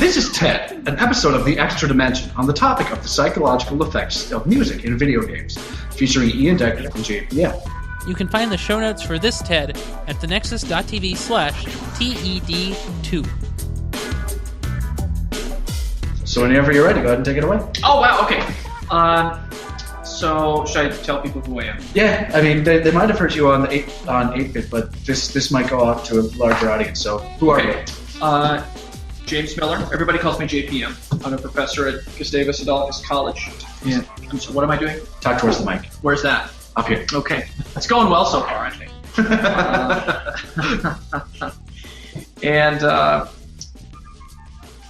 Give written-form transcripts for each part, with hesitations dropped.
This is Ted, an episode of The Extra Dimension on the topic of the psychological effects of music in video games, featuring Ian Decker and JPM. You can find the show notes for this TED at thenexus.tv/TED2. So whenever you're ready, go ahead and take it away. Oh, wow, okay. So should I tell people who I am? Yeah, I mean, they might have heard you on 8-Bit, but this might go out to a larger audience, so who are you? James Miller. Everybody calls me JPM. I'm a professor at Gustavus Adolphus College. Yeah. So what am I doing? Talk towards the mic. Where's that? Up here. Okay. It's going well so far, I think. And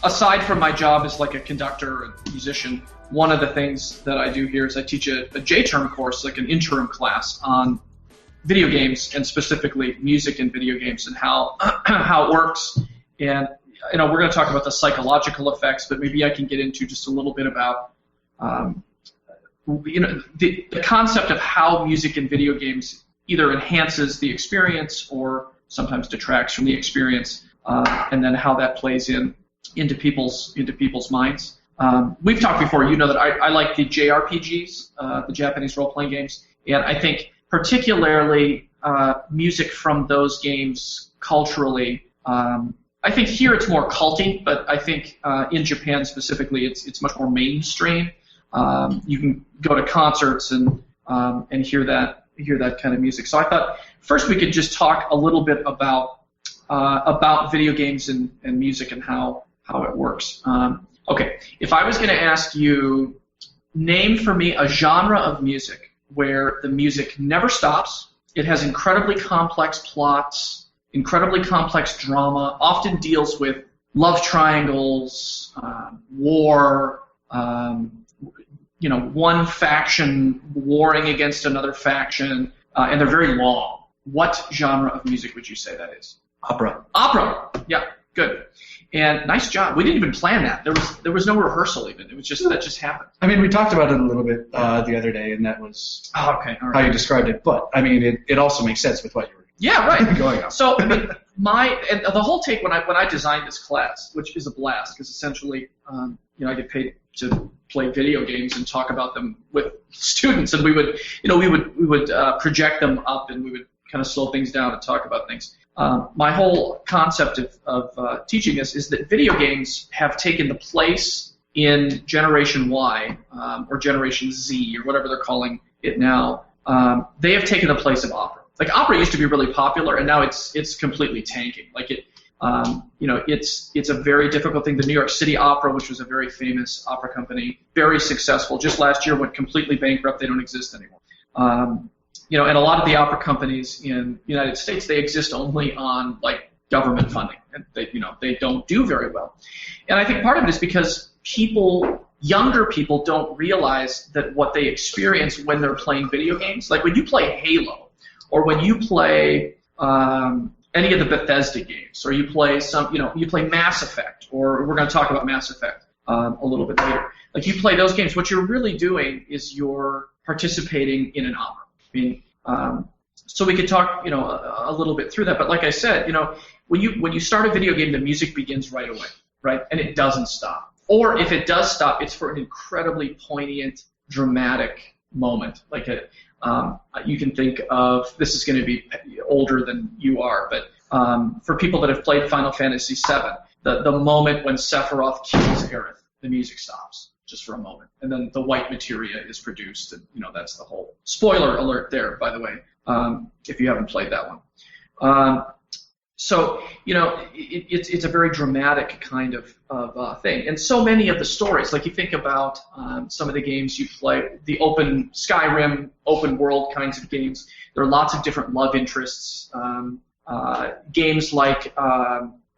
aside from my job as like a conductor and musician, one of the things that I do here is I teach a J-term course, like an interim class on video games and specifically music in video games and how it works. And we're going to talk about the psychological effects, but maybe I can get into just a little bit about the concept of how music in video games either enhances the experience or sometimes detracts from the experience, and then how that plays into people's minds. We've talked before. You know that I like the JRPGs, the Japanese role-playing games, and I think particularly music from those games culturally. I think here it's more culty, but I think in Japan specifically, it's much more mainstream. You can go to concerts and hear that kind of music. So I thought first we could just talk a little bit about video games and music and how it works. Okay, if I was going to ask you, name for me a genre of music where the music never stops, it has incredibly complex plots, incredibly complex drama, often deals with love triangles, war, one faction warring against another faction, and they're very long. What genre of music would you say that is? Opera. Opera. Yeah, good. And nice job. We didn't even plan that. There was no rehearsal even. It was just that just happened. I mean, we talked about it a little bit the other day, and that was how you described it. But I mean, it also makes sense with what you were. Yeah, right. Going on. So I mean, the whole take when I designed this class, which is a blast, because essentially, I get paid to play video games and talk about them with students, and we would project them up, and we would kind of slow things down and talk about things. My whole concept of teaching this is that video games have taken the place in Generation Y or Generation Z or whatever they're calling it now. They have taken the place of opera. Like opera used to be really popular, and now it's completely tanking. Like it's a very difficult thing. The New York City Opera, which was a very famous opera company, very successful. Just last year went completely bankrupt. They don't exist anymore. And a lot of the opera companies in the United States, they exist only on like government funding, and they don't do very well. And I think part of it is because younger people don't realize that what they experience when they're playing video games, like when you play Halo, or when you play any of the Bethesda games, or you play you play Mass Effect, or we're going to talk about Mass Effect a little bit later. Like you play those games, what you're really doing is you're participating in an opera. I mean, so we could talk, a little bit through that. But like I said, when you start a video game, the music begins right away, right, and it doesn't stop. Or if it does stop, it's for an incredibly poignant, dramatic moment. Like you can think of, this is going to be older than you are, but for people that have played Final Fantasy VII, the moment when Sephiroth kills Aerith, the music stops just for a moment, and then the white materia is produced, and that's the whole spoiler alert there, by the way, if you haven't played that one. So it's a very dramatic kind of thing, and so many of the stories, like you think about some of the games you play, the open Skyrim, open world kinds of games. There are lots of different love interests. Games like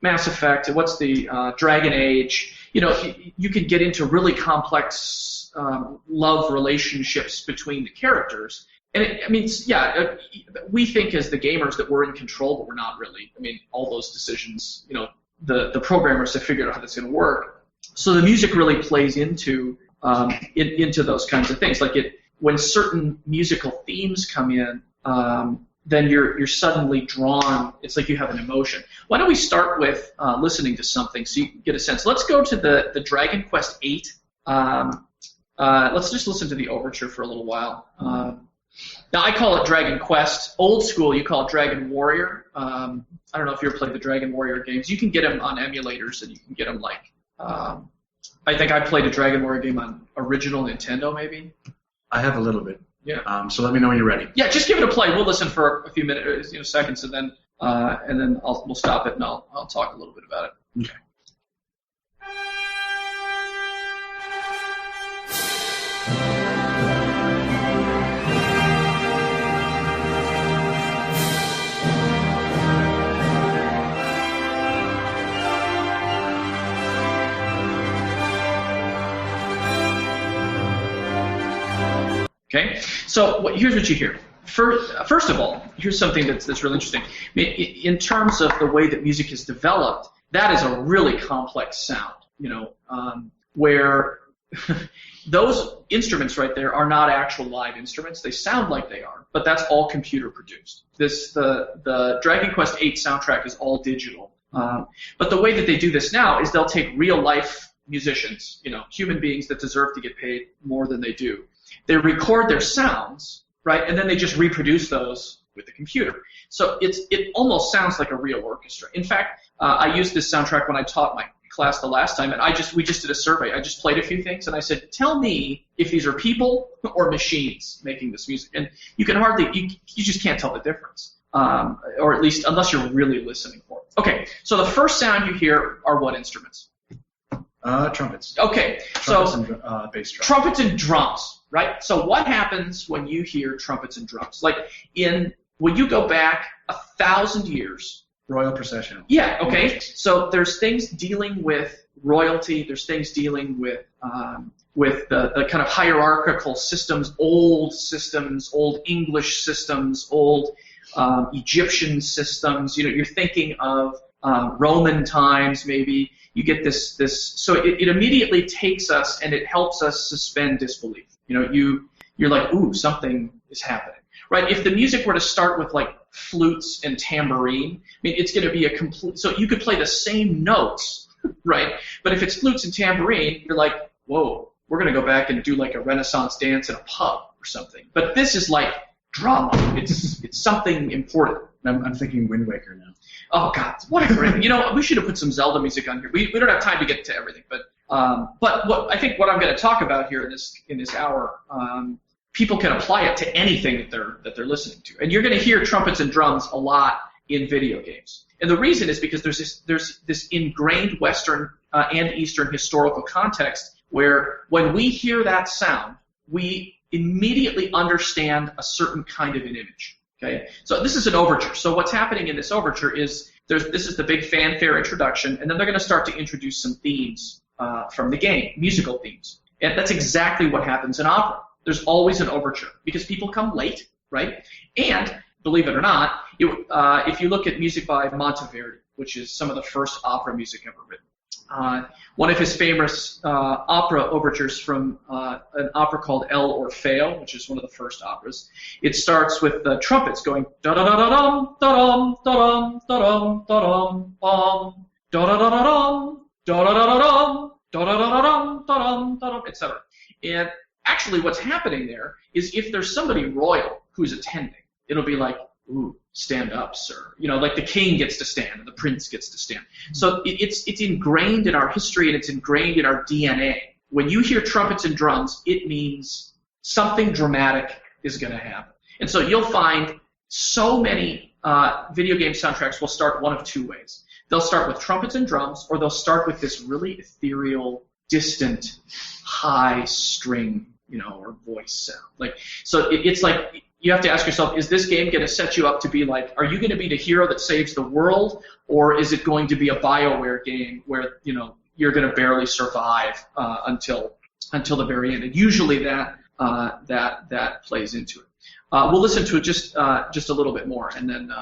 Mass Effect, what's the Dragon Age? You can get into really complex love relationships between the characters. And we think as the gamers that we're in control, but we're not really. I mean, all those decisions, the programmers have figured out how that's going to work. So the music really plays into those kinds of things. Like when certain musical themes come in, then you're suddenly drawn. It's like you have an emotion. Why don't we start with listening to something so you can get a sense? Let's go to the Dragon Quest VIII. Let's just listen to the overture for a little while. Now, I call it Dragon Quest. Old school, you call it Dragon Warrior. I don't know if you ever played the Dragon Warrior games. You can get them on emulators, and you can get them like... I think I played a Dragon Warrior game on original Nintendo, maybe. I have a little bit. Yeah. So let me know when you're ready. Yeah, just give it a play. We'll listen for a few minutes, seconds, and then we'll stop it, and I'll talk a little bit about it. Okay. Okay, so here's what you hear. First of all, here's something that's really interesting. I mean, in terms of the way that music is developed, that is a really complex sound. Where those instruments right there are not actual live instruments. They sound like they are, but that's all computer produced. The Dragon Quest VIII soundtrack is all digital. But the way that they do this now is they'll take real life musicians, human beings that deserve to get paid more than they do. They record their sounds, right, and then they just reproduce those with the computer. So it almost sounds like a real orchestra. In fact, I used this soundtrack when I taught my class the last time, and we just did a survey. I just played a few things, and I said, tell me if these are people or machines making this music. And you can you just can't tell the difference, or at least unless you're really listening for it. Okay, so the first sound you hear are what instruments? Trumpets. Okay, Trumpets and bass drums. Trumpets and drums, right? So what happens when you hear trumpets and drums? Like when you go back 1,000 years. Royal procession. Yeah, okay. So there's things dealing with royalty. There's things dealing with the kind of hierarchical systems, old English systems, old Egyptian systems. You're thinking of Roman times, maybe. You get this. So it immediately takes us and it helps us suspend disbelief. You're like, ooh, something is happening, right? If the music were to start with like flutes and tambourine, I mean, it's going to be a complete. So you could play the same notes, right? But if it's flutes and tambourine, you're like, whoa, we're going to go back and do like a Renaissance dance in a pub or something. But this is like drama. It's something important. I'm thinking Wind Waker now. Oh God, what a great! We should have put some Zelda music on here. We don't have time to get to everything, but what I'm going to talk about here in this hour, people can apply it to anything that they're listening to, and you're going to hear trumpets and drums a lot in video games. And the reason is because there's this ingrained Western and Eastern historical context where when we hear that sound, we immediately understand a certain kind of an image. Okay, so this is an overture. So what's happening in this overture is this is the big fanfare introduction, and then they're going to start to introduce some themes from the game, musical themes. And that's exactly what happens in opera. There's always an overture because people come late, right? And believe it or not, if you look at music by Monteverdi, which is some of the first opera music ever written, one of his famous opera overtures from an opera called El Orfeo, which is one of the first operas. It starts with the trumpets going da da da da dum da dum da dum da dum da dum bum da da da da dum da da da da dum da da da da dum da dum da dum, etc. And actually, what's happening there is if there's somebody royal who's attending, it'll be like, ooh, stand up, sir. Like the king gets to stand and the prince gets to stand. So it's ingrained in our history and it's ingrained in our DNA. When you hear trumpets and drums, it means something dramatic is going to happen. And so you'll find so many video game soundtracks will start one of two ways. They'll start with trumpets and drums, or they'll start with this really ethereal, distant, high string, or voice sound. So it's like, you have to ask yourself, is this game going to set you up to be like, are you going to be the hero that saves the world, or is it going to be a BioWare game where, you're going to barely survive until the very end? And usually that plays into it. We'll listen to it just a little bit more, and then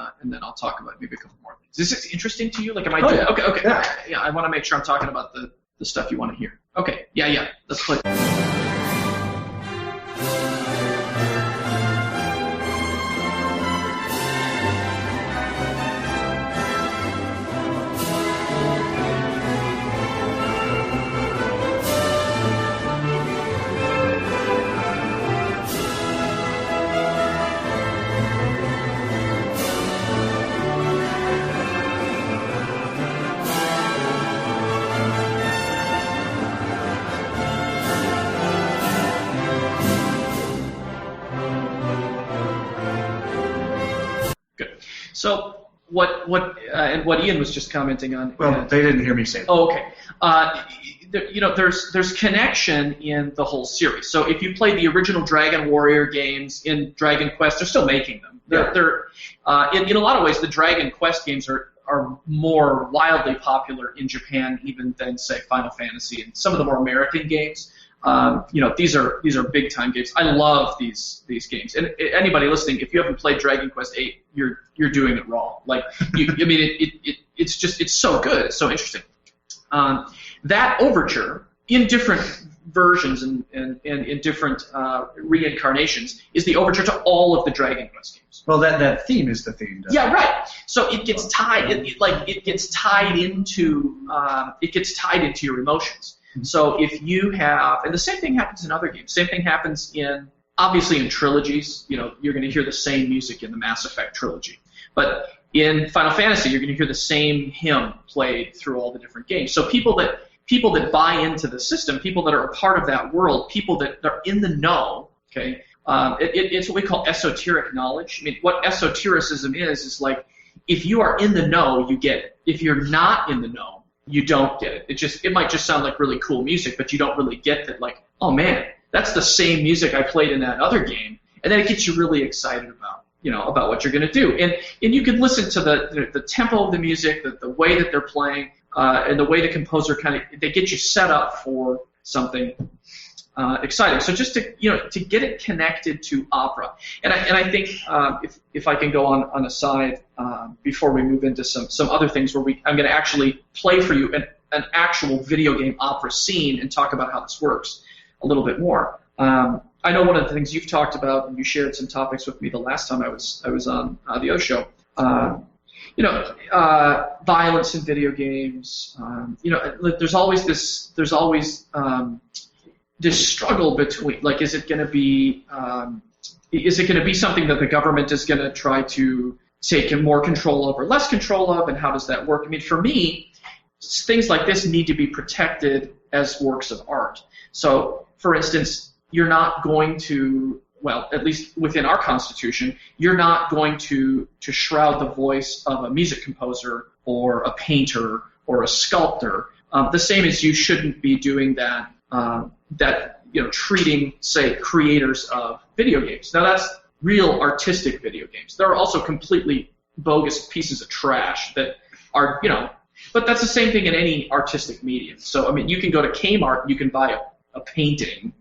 I'll talk about maybe a couple more things. Is this interesting to you? Like, am I doing? Yeah. Okay. Yeah. I want to make sure I'm talking about the stuff you want to hear. Okay. Yeah. Let's play. So what Ian was just commenting on. Well, they didn't hear me say that. Oh, okay. There's connection in the whole series. So if you play the original Dragon Warrior games in Dragon Quest, they're still making them. They're in a lot of ways, the Dragon Quest games are more wildly popular in Japan even than, say, Final Fantasy and some of the more American games. These are big time games. I love these games. And anybody listening, if you haven't played Dragon Quest VIII, you're doing it wrong. Like it's so good. It's so interesting. That overture in different versions and in different reincarnations is the overture to all of the Dragon Quest games. Well, that theme is the theme. Yeah, right. So it gets tied. It gets tied into your emotions. So if you have, and the same thing happens in other games. Same thing happens obviously in trilogies. You're going to hear the same music in the Mass Effect trilogy, but in Final Fantasy, you're going to hear the same hymn played through all the different games. So people that buy into the system, people that are a part of that world, people that are in the know, okay, it's what we call esoteric knowledge. I mean, what esotericism is like, if you are in the know, you get it. If you're not in the know, you don't get it. It might just sound like really cool music, but you don't really get that, like, oh man, that's the same music I played in that other game, and then it gets you really excited about what you're going to do. And you can listen to the tempo of the music, the way that they're playing, and the way the composer they get you set up for something exciting. So just to get it connected to opera, and I think if I can go on a side before we move into some other things where I'm going to actually play for you an actual video game opera scene and talk about how this works a little bit more. I know one of the things you've talked about, and you shared some topics with me the last time I was on the other show. Violence in video games. There's always this struggle between, like, is it going to be something that the government is going to try to take more control of or less control of, and how does that work? I mean, for me, things like this need to be protected as works of art. So, for instance, you're not going to, well, at least within our Constitution, you're not going to shroud the voice of a music composer or a painter or a sculptor. The same as you shouldn't be doing that, treating, say, creators of video games. Now, that's real artistic video games. There are also completely bogus pieces of trash that are, but that's the same thing in any artistic medium. So, I mean, you can go to Kmart and you can buy a painting,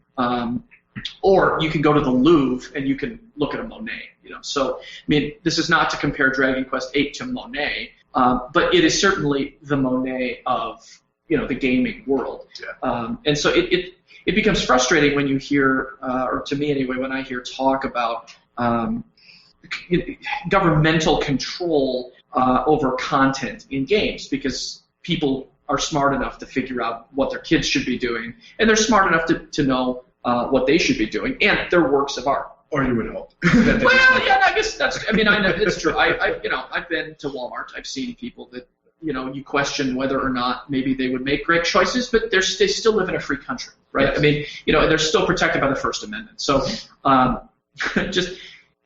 or you can go to the Louvre and you can look at a Monet. So, I mean, this is not to compare Dragon Quest VIII to Monet, but it is certainly the Monet of the gaming world. Yeah. And so it becomes frustrating when you hear, or to me anyway, when I hear talk about governmental control over content in games, because people are smart enough to figure out what their kids should be doing, and they're smart enough to know what they should be doing, and they're works of art. Or you would hope. Well, yeah, I guess I know it's true. I've been to Walmart. I've seen people that, you question whether or not maybe they would make great choices, but they still live in a free country, right? Yes. I mean, they're still protected by the First Amendment. So,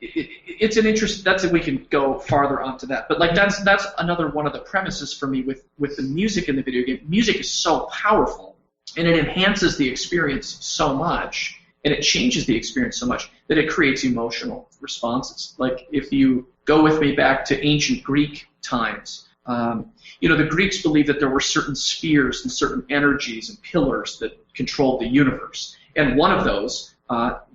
it's an interest. We can go farther onto that, but like that's another one of the premises for me with the music in the video game. Music is so powerful, and it enhances the experience so much, and it changes the experience so much that it creates emotional responses. Like if you go with me back to ancient Greek times, the Greeks believed that there were certain spheres and certain energies and pillars that controlled the universe, and one of those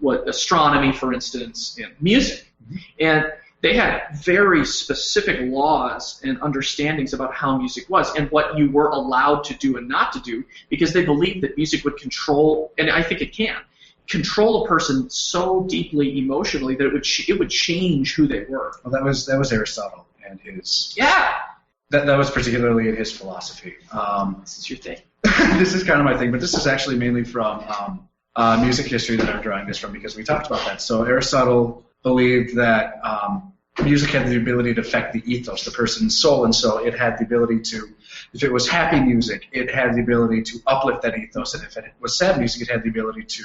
was astronomy, for instance, and music. Mm-hmm. And they had very specific laws and understandings about how music was and what you were allowed to do and not to do, because they believed that music would control, and I think it can, control a person so deeply emotionally that it would change who they were. Well, that was Aristotle and his... Yeah! That was particularly in his philosophy. This is your thing. This is kind of my thing, but this is actually mainly from music history that I'm drawing this from, because we talked about that. So Aristotle believed that music had the ability to affect the ethos, the person's soul, and so it had the ability to, if it was happy music, it had the ability to uplift that ethos, and if it was sad music, it had the ability to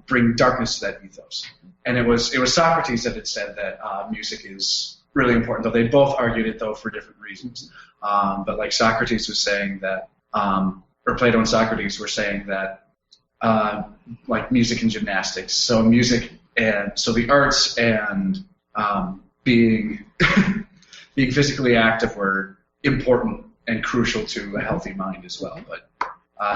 bring darkness to that ethos. And it was Socrates that had said that music is really important, though. They both argued it, though, for different reasons. But like Socrates was saying that, or Plato and Socrates were saying that, like music and gymnastics. So the arts and being being physically active were important and crucial to a healthy mind as well. But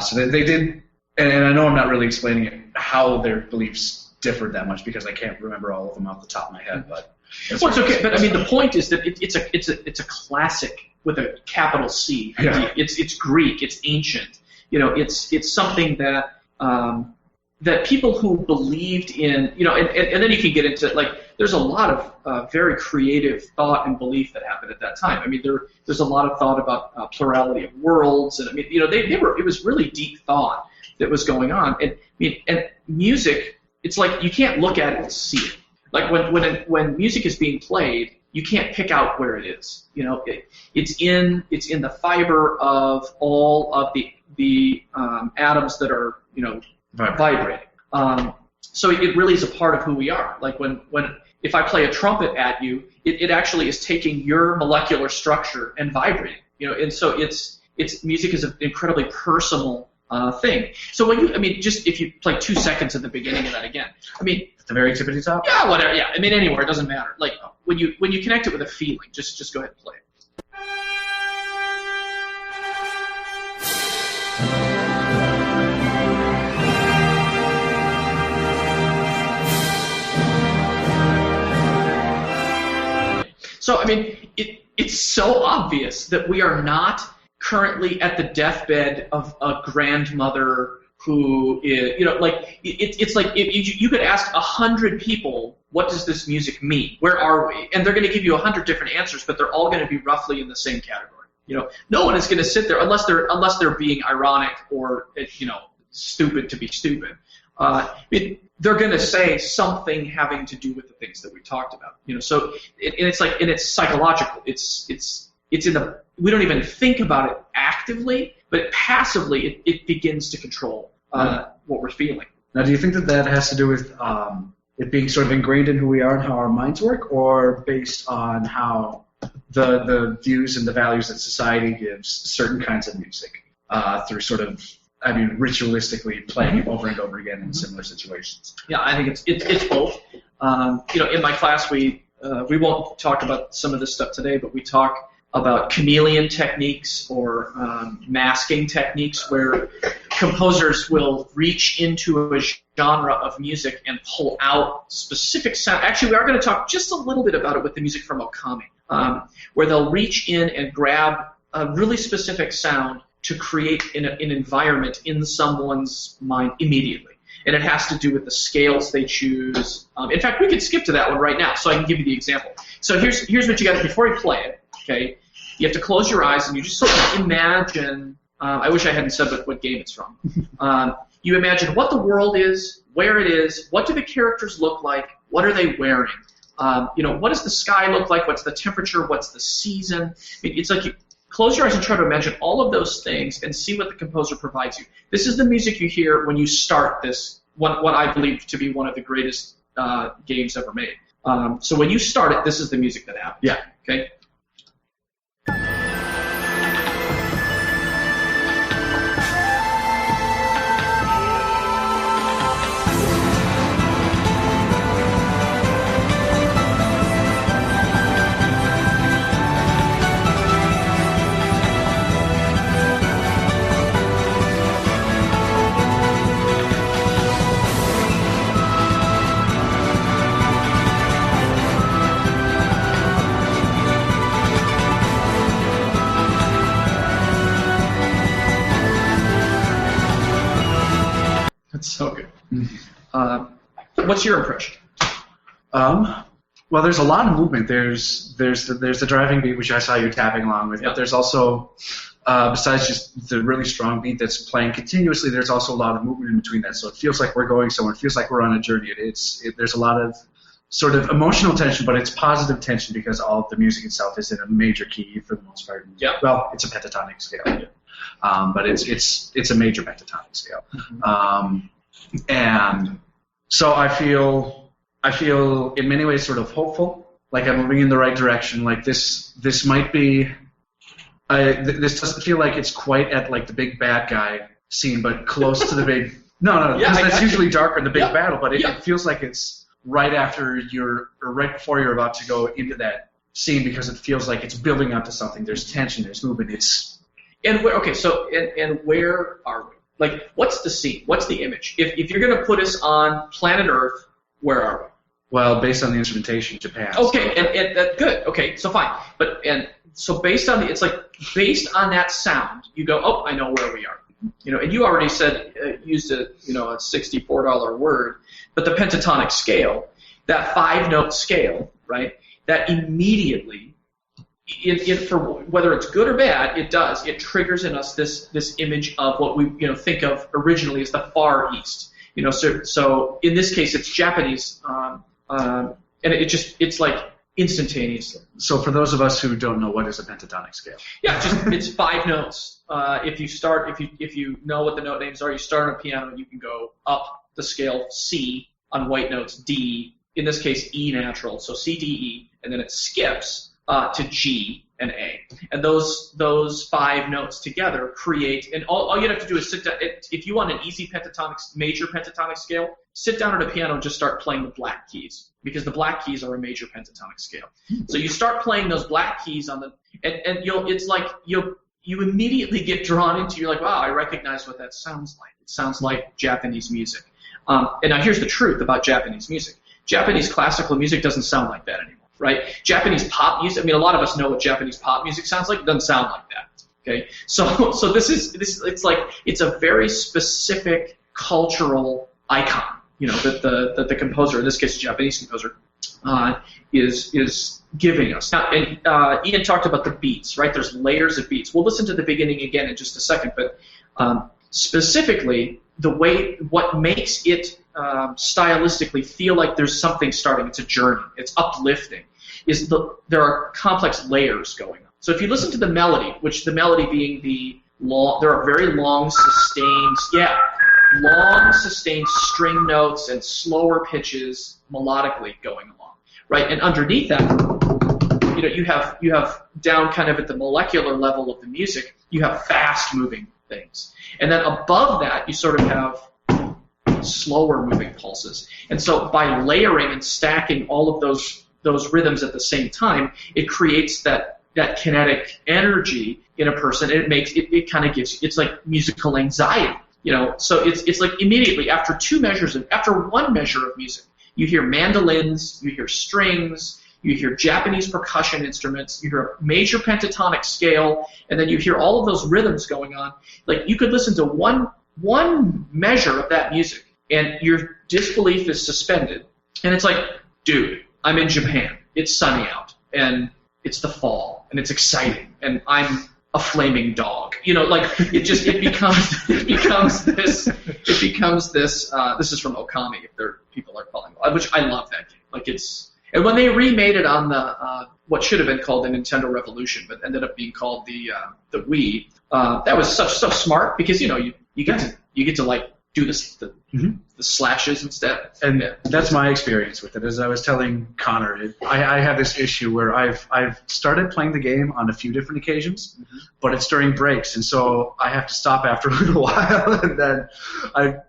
so they did, and I know I'm not really explaining it how their beliefs differed that much because I can't remember all of them off the top of my head. But well, it's okay. But I mean, the point is that it's a classic with a capital C. Yeah. It's Greek. It's ancient. It's something that that people who believed in, and then you can get into, like, there's a lot of very creative thought and belief that happened at that time. I mean, there's a lot of thought about plurality of worlds, and I mean, it was really deep thought that was going on. And music, it's like you can't look at it and see it. Like when music is being played, you can't pick out where it is. It's in the fiber of all of the atoms that are vibrating. So it really is a part of who we are. Like if I play a trumpet at you, it actually is taking your molecular structure and vibrating. And so it's music is an incredibly personal thing. So just if you play 2 seconds at the beginning of that again, I mean, at the very tip of the top. Yeah, whatever. Yeah, I mean, anywhere, it doesn't matter. Like when you connect it with a feeling, just go ahead and play it. So, I mean, it's so obvious that we are not currently at the deathbed of a grandmother who is, it's like if you could ask 100 people, what does this music mean? Where are we? And they're going to give you 100 different answers, but they're all going to be roughly in the same category. No one is going to sit there unless they're being ironic or stupid to be stupid. They're going to say something having to do with the things that we talked about. So it's psychological. It's in the, we don't even think about it actively, but passively it begins to control what we're feeling. Now, do you think that has to do with it being sort of ingrained in who we are and how our minds work, or based on how the views and the values that society gives certain kinds of music through sort of, ritualistically playing it over and over again in similar situations? Yeah, I think it's both. In my class we won't talk about some of this stuff today, but we talk about chameleon techniques or masking techniques where composers will reach into a genre of music and pull out specific sound. Actually, we are going to talk just a little bit about it with the music from Okami, where they'll reach in and grab a really specific sound to create an environment in someone's mind immediately. And it has to do with the scales they choose. In fact, we could skip to that one right now, so I can give you the example. So here's what you got to, before you play it, okay, you have to close your eyes and you just sort of imagine, I wish I hadn't said what game it's from. You imagine what the world is, where it is, what do the characters look like, what are they wearing, what does the sky look like, what's the temperature, what's the season. It's like you close your eyes and try to imagine all of those things and see what the composer provides you. This is the music you hear when you start this, what I believe to be one of the greatest games ever made. So when you start it, this is the music that happens. Yeah. Okay. That's so good. What's your impression? Well, there's a lot of movement. There's the driving beat, which I saw you tapping along with. Yeah. But there's also, besides just the really strong beat that's playing continuously, there's also a lot of movement in between that. So it feels like we're going somewhere. It feels like we're on a journey. There's a lot of sort of emotional tension, but it's positive tension because all of the music itself is in a major key for the most part. Yeah. Well, it's a pentatonic scale. Yeah. But it's a major pentatonic scale. And so I feel in many ways sort of hopeful like I'm moving in the right direction. Like this might be. This doesn't feel like it's quite at like the big bad guy scene, but close to the big. No, Yeah, because that's usually darker in the big Yeah. battle. But it Yeah. feels like it's right after or right before you're about to go into that scene, because it feels like it's building up to something. There's tension, there's movement. And where are we? Like, what's the scene? What's the image? If you're going to put us on planet Earth, where are we? Well, based on the instrumentation, Japan. Okay, and that good. Okay, so fine. So based on based on that sound, you go, oh, I know where we are. And you already said used a $64 word, but the pentatonic scale, that 5-note scale, right? That immediately, for whether it's good or bad, it triggers in us this image of what we think of originally as the Far East. So in this case, it's Japanese. And it's like instantaneously. So for those of us who don't know, what is a pentatonic scale? Yeah, it's 5 notes. If you know what the note names are, you start on a piano and you can go up the scale C on white notes, D, in this case E natural, so C, D, E, and then it skips to G and A. And those 5 notes together create, and all you have to do is sit down. If you want an easy major pentatonic scale, sit down at a piano and just start playing the black keys, because the black keys are a major pentatonic scale. So you start playing those black keys on you immediately get drawn into, you're like, wow, I recognize what that sounds like. It sounds like Japanese music. And now here's the truth about Japanese music. Japanese classical music doesn't sound like that anymore, right? Japanese pop music, a lot of us know what Japanese pop music sounds like. It doesn't sound like that, okay? So it's a very specific cultural icon, that the composer, in this case, a Japanese composer, is giving us. Now, and Ian talked about the beats, right? There's layers of beats. We'll listen to the beginning again in just a second, but specifically, what makes it stylistically feel like there's something starting, it's a journey, it's uplifting, there are complex layers going on. So if you listen to the melody, which the melody being there are very long sustained string notes and slower pitches melodically going along, right? And underneath that, you have down kind of at the molecular level of the music, you have fast moving things. And then above that, you sort of have slower moving pulses. And so by layering and stacking all of those rhythms at the same time, it creates that kinetic energy in a person, and it kind of gives, it's like musical anxiety. So it's like immediately after one measure of music, you hear mandolins, you hear strings, you hear Japanese percussion instruments, you hear a major pentatonic scale, and then you hear all of those rhythms going on. Like, you could listen to one measure of that music, and your disbelief is suspended. And it's like, dude, I'm in Japan. It's sunny out, and it's the fall, and it's exciting, and I'm a flaming dog. It becomes this. This is from Okami, if people are calling it, which I love that game. And when they remade it on the what should have been called the Nintendo Revolution, but ended up being called the Wii, that was so smart, because you get to like do the slashes instead. And that's my experience with it. As I was telling Connor, I have this issue where I've started playing the game on a few different occasions, but it's during breaks, and so I have to stop after a little while, and then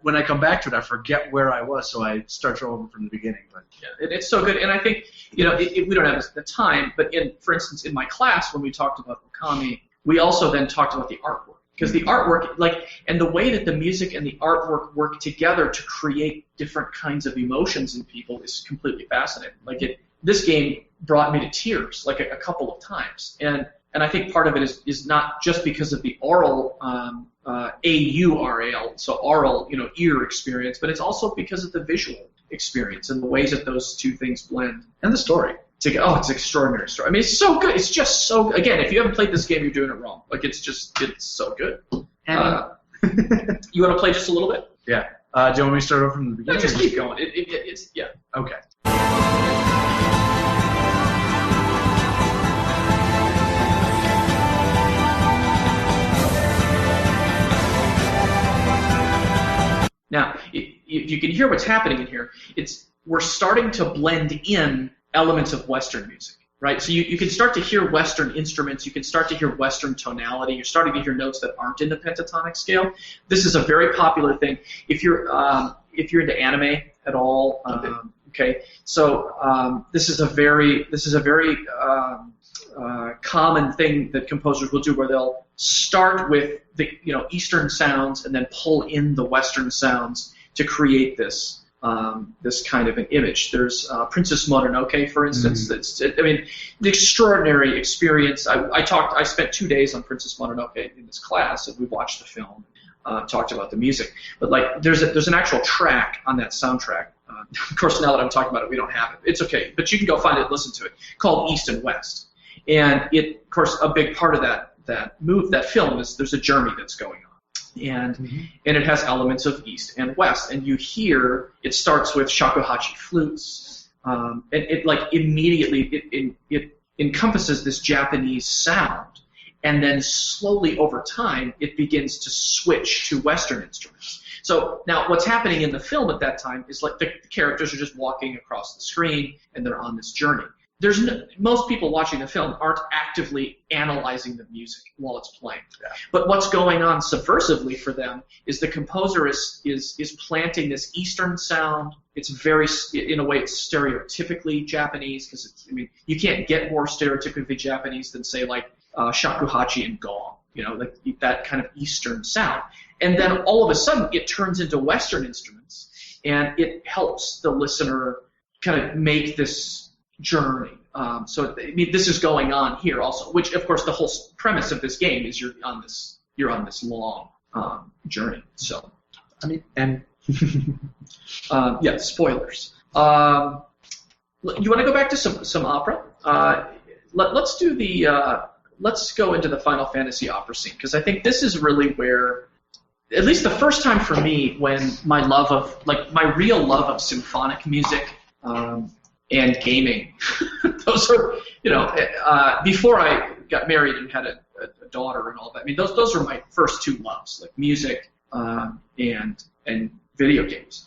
when I come back to it, I forget where I was, so I start over from the beginning. But it's so good, and I think we don't have the time, but for instance, in my class when we talked about Okami, we also then talked about the artwork. Because the artwork, and the way that the music and the artwork work together to create different kinds of emotions in people is completely fascinating. This game brought me to tears, a couple of times, and I think part of it is not just because of the oral, AURAL, so oral, ear experience, but it's also because of the visual experience and the ways that those two things blend. And the story. It's an extraordinary story. It's so good. It's just so good. Again, if you haven't played this game, you're doing it wrong. It's so good. You want to play just a little bit? Yeah. Do you want me to start over from the beginning? No, just keep going. It's yeah. Okay. Now, if you can hear what's happening in here, we're starting to blend in elements of Western music, right? So you can start to hear Western instruments, you can start to hear Western tonality, you're starting to hear notes that aren't in the pentatonic scale. This is a very popular thing. If you're into anime at all, okay, so this is a very common thing that composers will do, where they'll start with the Eastern sounds and then pull in the Western sounds to create this kind of an image. There's Princess Mononoke, for instance. The extraordinary experience. I spent 2 days on Princess Mononoke in this class, and we watched the film, talked about the music. But like, there's an actual track on that soundtrack. Of course, now that I'm talking about it, we don't have it. It's okay, but you can go find it and listen to it. Called East and West. And of course, a big part of that film is there's a journey that's going on, and it has elements of East and West. And you hear it starts with shakuhachi flutes, and it like immediately it encompasses this Japanese sound, and then slowly over time it begins to switch to Western instruments. So now what's happening in the film at that time is like the characters are just walking across the screen and they're on this journey. Most people watching the film aren't actively analyzing the music while it's playing. Yeah. But what's going on subversively for them is the composer is planting this Eastern sound. It's in a way, it's stereotypically Japanese, because you can't get more stereotypically Japanese than, say, like shakuhachi and gong, like that kind of Eastern sound. And then all of a sudden it turns into Western instruments, and it helps the listener kind of make this journey. So this is going on here also, which of course the whole premise of this game is you're on this long journey. So spoilers. You want to go back to some opera? Let's go into the Final Fantasy opera scene, because I think this is really where, at least the first time for me, when my real love of symphonic music and gaming. Those are, before I got married and had a daughter and all that. Those are my first two loves, like music and video games.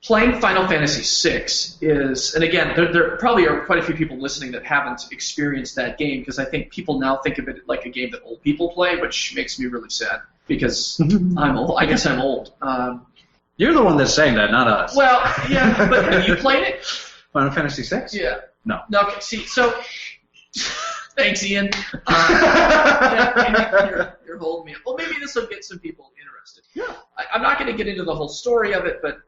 Playing Final Fantasy VI is, and again, there probably are quite a few people listening that haven't experienced that game, because I think people now think of it like a game that old people play, which makes me really sad, because I'm old. I guess I'm old. You're the one that's saying that, not us. Well, yeah, but have you played it? Final Fantasy VI? Yeah. No. Okay, see, so, thanks, Ian. You're holding me up. Well, maybe this will get some people interested. Yeah. I'm not going to get into the whole story of it, but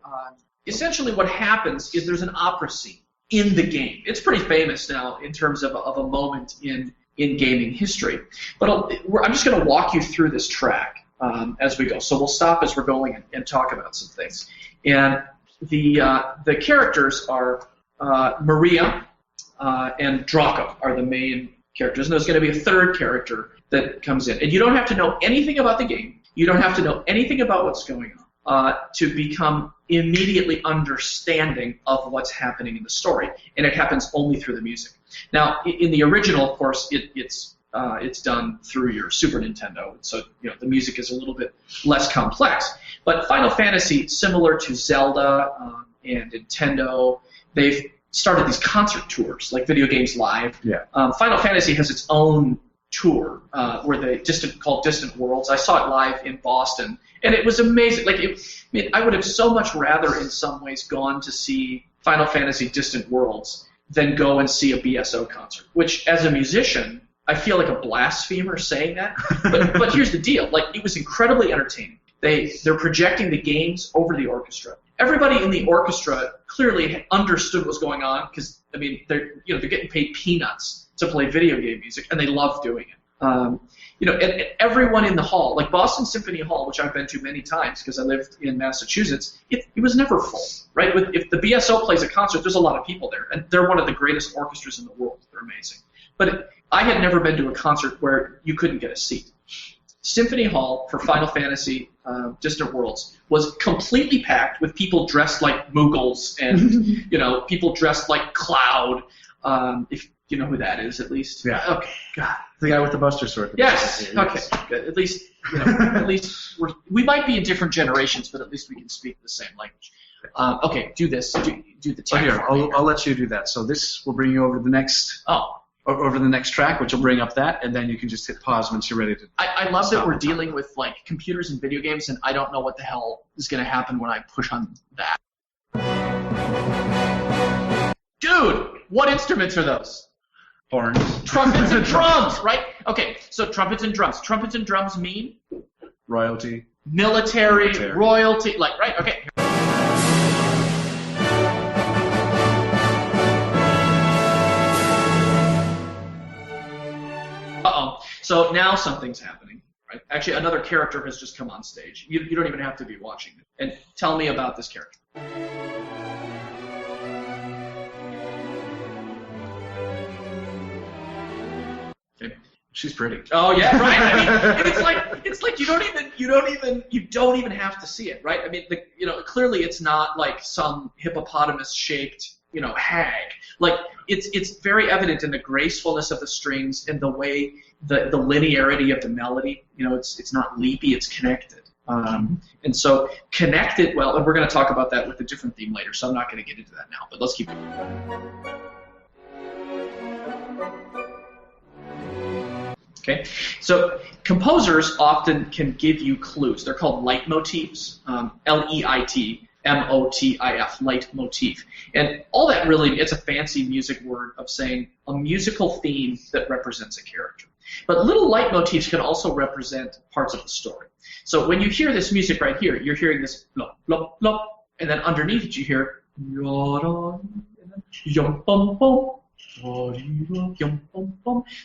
essentially what happens is there's an opera scene in the game. It's pretty famous now in terms of a moment in gaming history. But I'm just going to walk you through this track as we go. So we'll stop as we're going and talk about some things. And the characters are Maria and Draco are the main characters. And there's going to be a third character that comes in. And you don't have to know anything about the game. You don't have to know anything about what's going on to become immediately understanding of what's happening in the story. And it happens only through the music. Now, in the original, of course, it's done through your Super Nintendo, so the music is a little bit less complex. But Final Fantasy, similar to Zelda and Nintendo, they've started these concert tours, like Video Games Live. Yeah. Final Fantasy has its own tour called Distant Worlds. I saw it live in Boston, and it was amazing. I would have so much rather, in some ways, gone to see Final Fantasy Distant Worlds than go and see a BSO concert, which, as a musician, I feel like a blasphemer saying that, but here's the deal. It was incredibly entertaining. They're projecting the games over the orchestra. Everybody in the orchestra clearly understood what was going on, because they're getting paid peanuts to play video game music, and they love doing it. And everyone in the hall, like Boston Symphony Hall, which I've been to many times because I lived in Massachusetts, it was never full, right? If the BSO plays a concert, there's a lot of people there, and they're one of the greatest orchestras in the world. They're amazing. But I had never been to a concert where you couldn't get a seat. Symphony Hall for Final Fantasy Distant Worlds was completely packed with people dressed like Muggles and people dressed like Cloud. you know who that is, at least? Yeah. Okay. God. The guy with the Buster Sword. Yes. Okay. Good. At least, at least we might be in different generations, but at least we can speak the same language. Okay. Do this. Do the Oh, tech. here, I'll let you do that. So this will bring you over to the next. Over the next track, which will bring up that, and then you can just hit pause once you're ready to. I love that we're dealing with like computers and video games, and I don't know what the hell is going to happen when I push on that. Dude, what instruments are those? Horns. Trumpets and drums, right? Okay, so trumpets and drums. Trumpets and drums mean? Royalty. Military, royalty, like, right? Okay. Uh-oh. So now something's happening, right? Actually, another character has just come on stage. You don't even have to be watching it. And tell me about this character. Okay. She's pretty. Oh yeah, right. I mean, it's like you don't even have to see it, right? I mean, clearly it's not like some hippopotamus-shaped, hag. Like it's very evident in the gracefulness of the strings and the way the linearity of the melody. It's not leapy, it's connected. And so connected, well, and we're going to talk about that with a different theme later, so I'm not going to get into that now, but let's keep going. Okay, so composers often can give you clues. They're called leitmotifs, Leitmotif, leitmotif. And all that really, it's a fancy music word of saying a musical theme that represents a character. But little leitmotifs can also represent parts of the story. So when you hear this music right here, you're hearing this blop, blop, blop, and then underneath it you hear yum, bum, bum.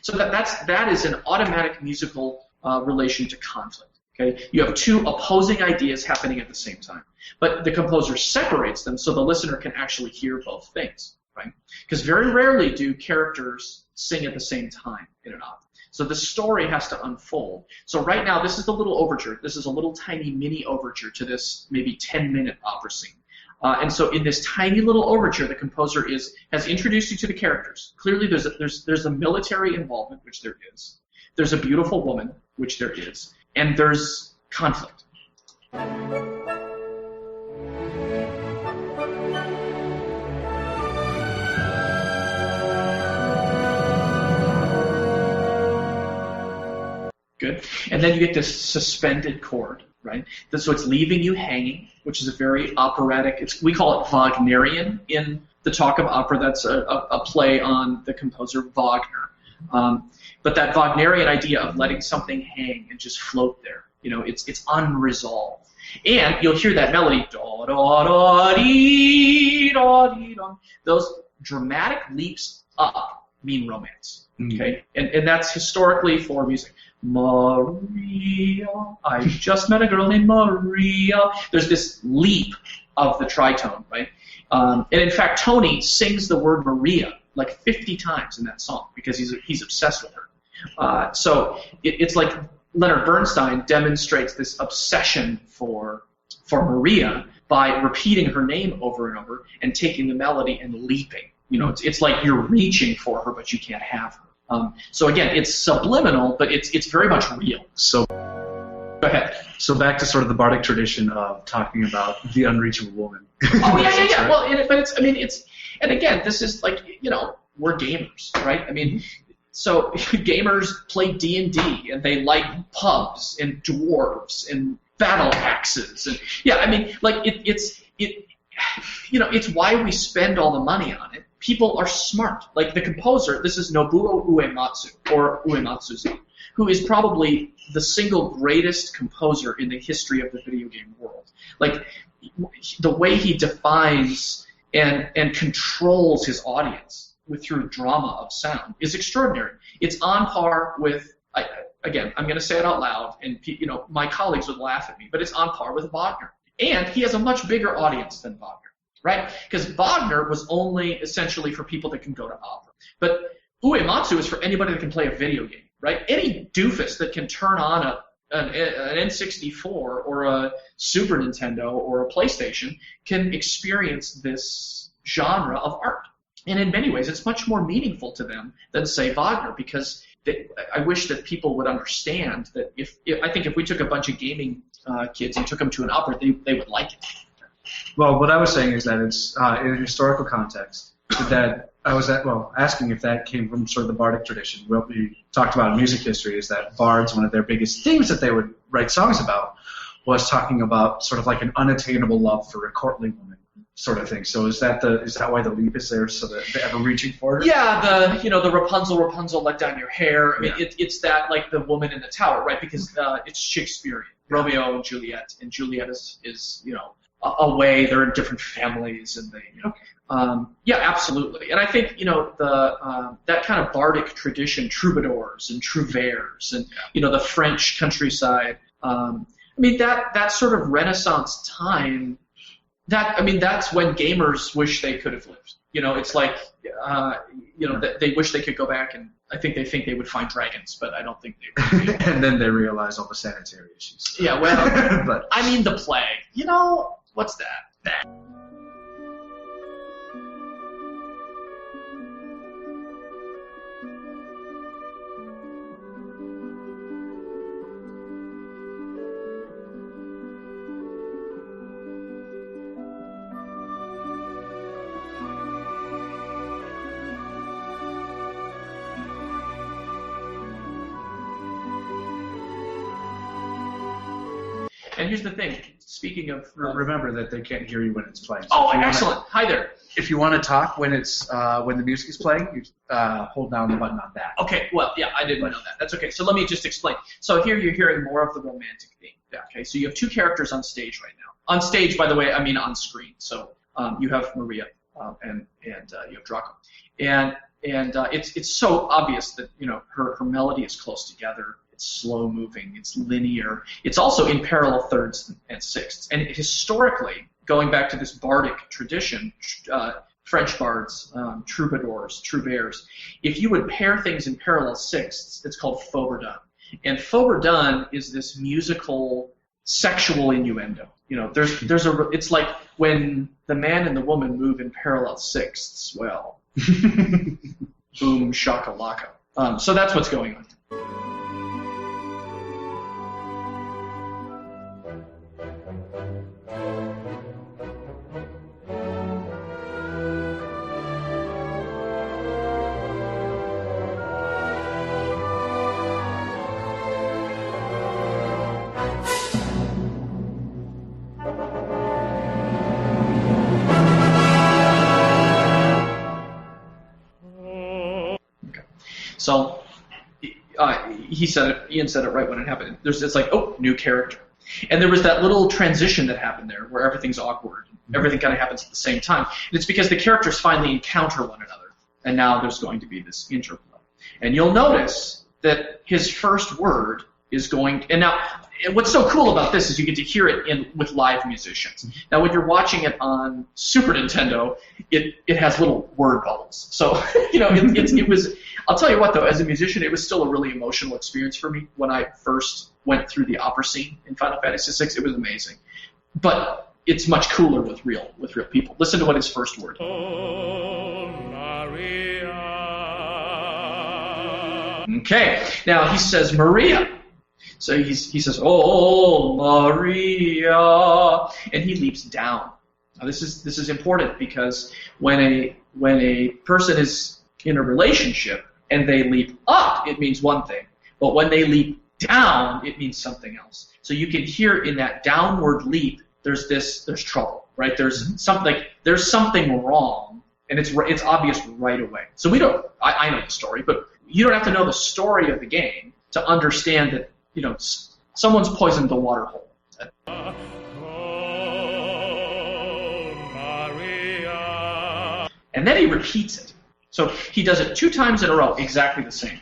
So that is an automatic musical relation to conflict. Okay, you have two opposing ideas happening at the same time, but the composer separates them so the listener can actually hear both things, right? Because very rarely do characters sing at the same time in an opera. So the story has to unfold. So right now, this is the little overture. This is a little tiny mini overture to this maybe 10-minute opera scene. And so in this tiny little overture, the composer has introduced you to the characters. Clearly there's a military involvement, which there is. There's a beautiful woman, which there is. And there's conflict. Good. And then you get this suspended chord, right? So it's leaving you hanging, which is a very operatic, we call it Wagnerian in the talk of opera. That's a play on the composer Wagner. But that Wagnerian idea of letting something hang and just float there, it's unresolved. And you'll hear that melody, da da da dee da dee da. Those dramatic leaps up mean romance. Okay, and that's historically for music. Maria, I just met a girl named Maria. There's this leap of the tritone, right? And in fact, Tony sings the word Maria like 50 times in that song because he's obsessed with her. So it's like Leonard Bernstein demonstrates this obsession for Maria by repeating her name over and over and taking the melody and leaping. It's like you're reaching for her, but you can't have her. So again, it's subliminal, but it's very much real. So go ahead. So back to sort of the bardic tradition of talking about the unreachable woman. Oh yeah. Right? Well, and again, this is like we're gamers, right? I mean, so gamers play D&D and they like pubs and dwarves and battle axes and it's why we spend all the money on it. People are smart. Like the composer, this is Nobuo Uematsu, or Uematsu, who is probably the single greatest composer in the history of the video game world. Like the way he defines and controls his audience through drama of sound is extraordinary. It's on par with, again, I'm going to say it out loud, and my colleagues would laugh at me, but it's on par with Wagner. And he has a much bigger audience than Wagner. Right? Because Wagner was only essentially for people that can go to opera. But Uematsu is for anybody that can play a video game, right? Any doofus that can turn on an N64 or a Super Nintendo or a PlayStation can experience this genre of art. And in many ways, it's much more meaningful to them than, say, Wagner, because I wish that people would understand that I think if we took a bunch of gaming kids and took them to an opera, they would like it. Well, what I was saying is that it's in a historical context that I was asking if that came from sort of the bardic tradition. What we talked about in music history is that bards, one of their biggest themes that they would write songs about was talking about sort of like an unattainable love for a courtly woman, sort of thing. So is that why the leap is there, so that they're ever reaching for it? Yeah, the Rapunzel, let down your hair. I mean, it's that, like the woman in the tower, right? Because it's Shakespearean. Romeo and Juliet is away. They're in different families, and yeah, absolutely. And I think that kind of bardic tradition, troubadours and trouvères, and the French countryside. I mean, that sort of Renaissance time. That's when gamers wish they could have lived. It's like, they wish they could go back, and I think they would find dragons, but I don't think they would. And then they realize all the sanitary issues. Yeah, well, but I mean the plague. What's that? And here's the thing. Speaking of, remember that they can't hear you when it's playing. So oh, excellent! Hi there. If you want to talk when the music is playing, you hold down the button on that. Okay. Well, yeah, I didn't know that. That's okay. So let me just explain. So here you're hearing more of the romantic theme. Yeah. Okay. So you have two characters on stage right now. On stage, by the way, I mean on screen. So you have Maria and you have Draco, and it's so obvious that her melody is close together. It's slow moving, it's linear. It's also in parallel thirds and sixths. And historically, going back to this bardic tradition, French bards, troubadours, trouvères, if you would pair things in parallel sixths, it's called faux-bourdon. And faux-bourdon is this musical sexual innuendo. It's like when the man and the woman move in parallel sixths. Well, boom shakalaka. So that's what's going on. So Ian said it right when it happened. It's like, oh, new character. And there was that little transition that happened there where everything's awkward. Everything kind of happens at the same time. And it's because the characters finally encounter one another. And now there's going to be this interplay. And you'll notice that his first word is going... And now, what's so cool about this is you get to hear it with live musicians. Now, when you're watching it on Super Nintendo, it has little word bubbles. So, it was... I'll tell you what, though, as a musician, it was still a really emotional experience for me when I first went through the opera scene in Final Fantasy VI. It was amazing. But it's much cooler with real people. Listen to what his first word. Oh, Maria. Okay, now he says Maria. So he says, oh, Maria. And he leaps down. Now, this is important because when a person is in a relationship and they leap up, it means one thing. But when they leap down, it means something else. So you can hear in that downward leap, there's trouble, right? There's something wrong, and it's obvious right away. So I know the story, but you don't have to know the story of the game to understand that, someone's poisoned the water hole. And then he repeats it. So he does it 2 times in a row, exactly the same.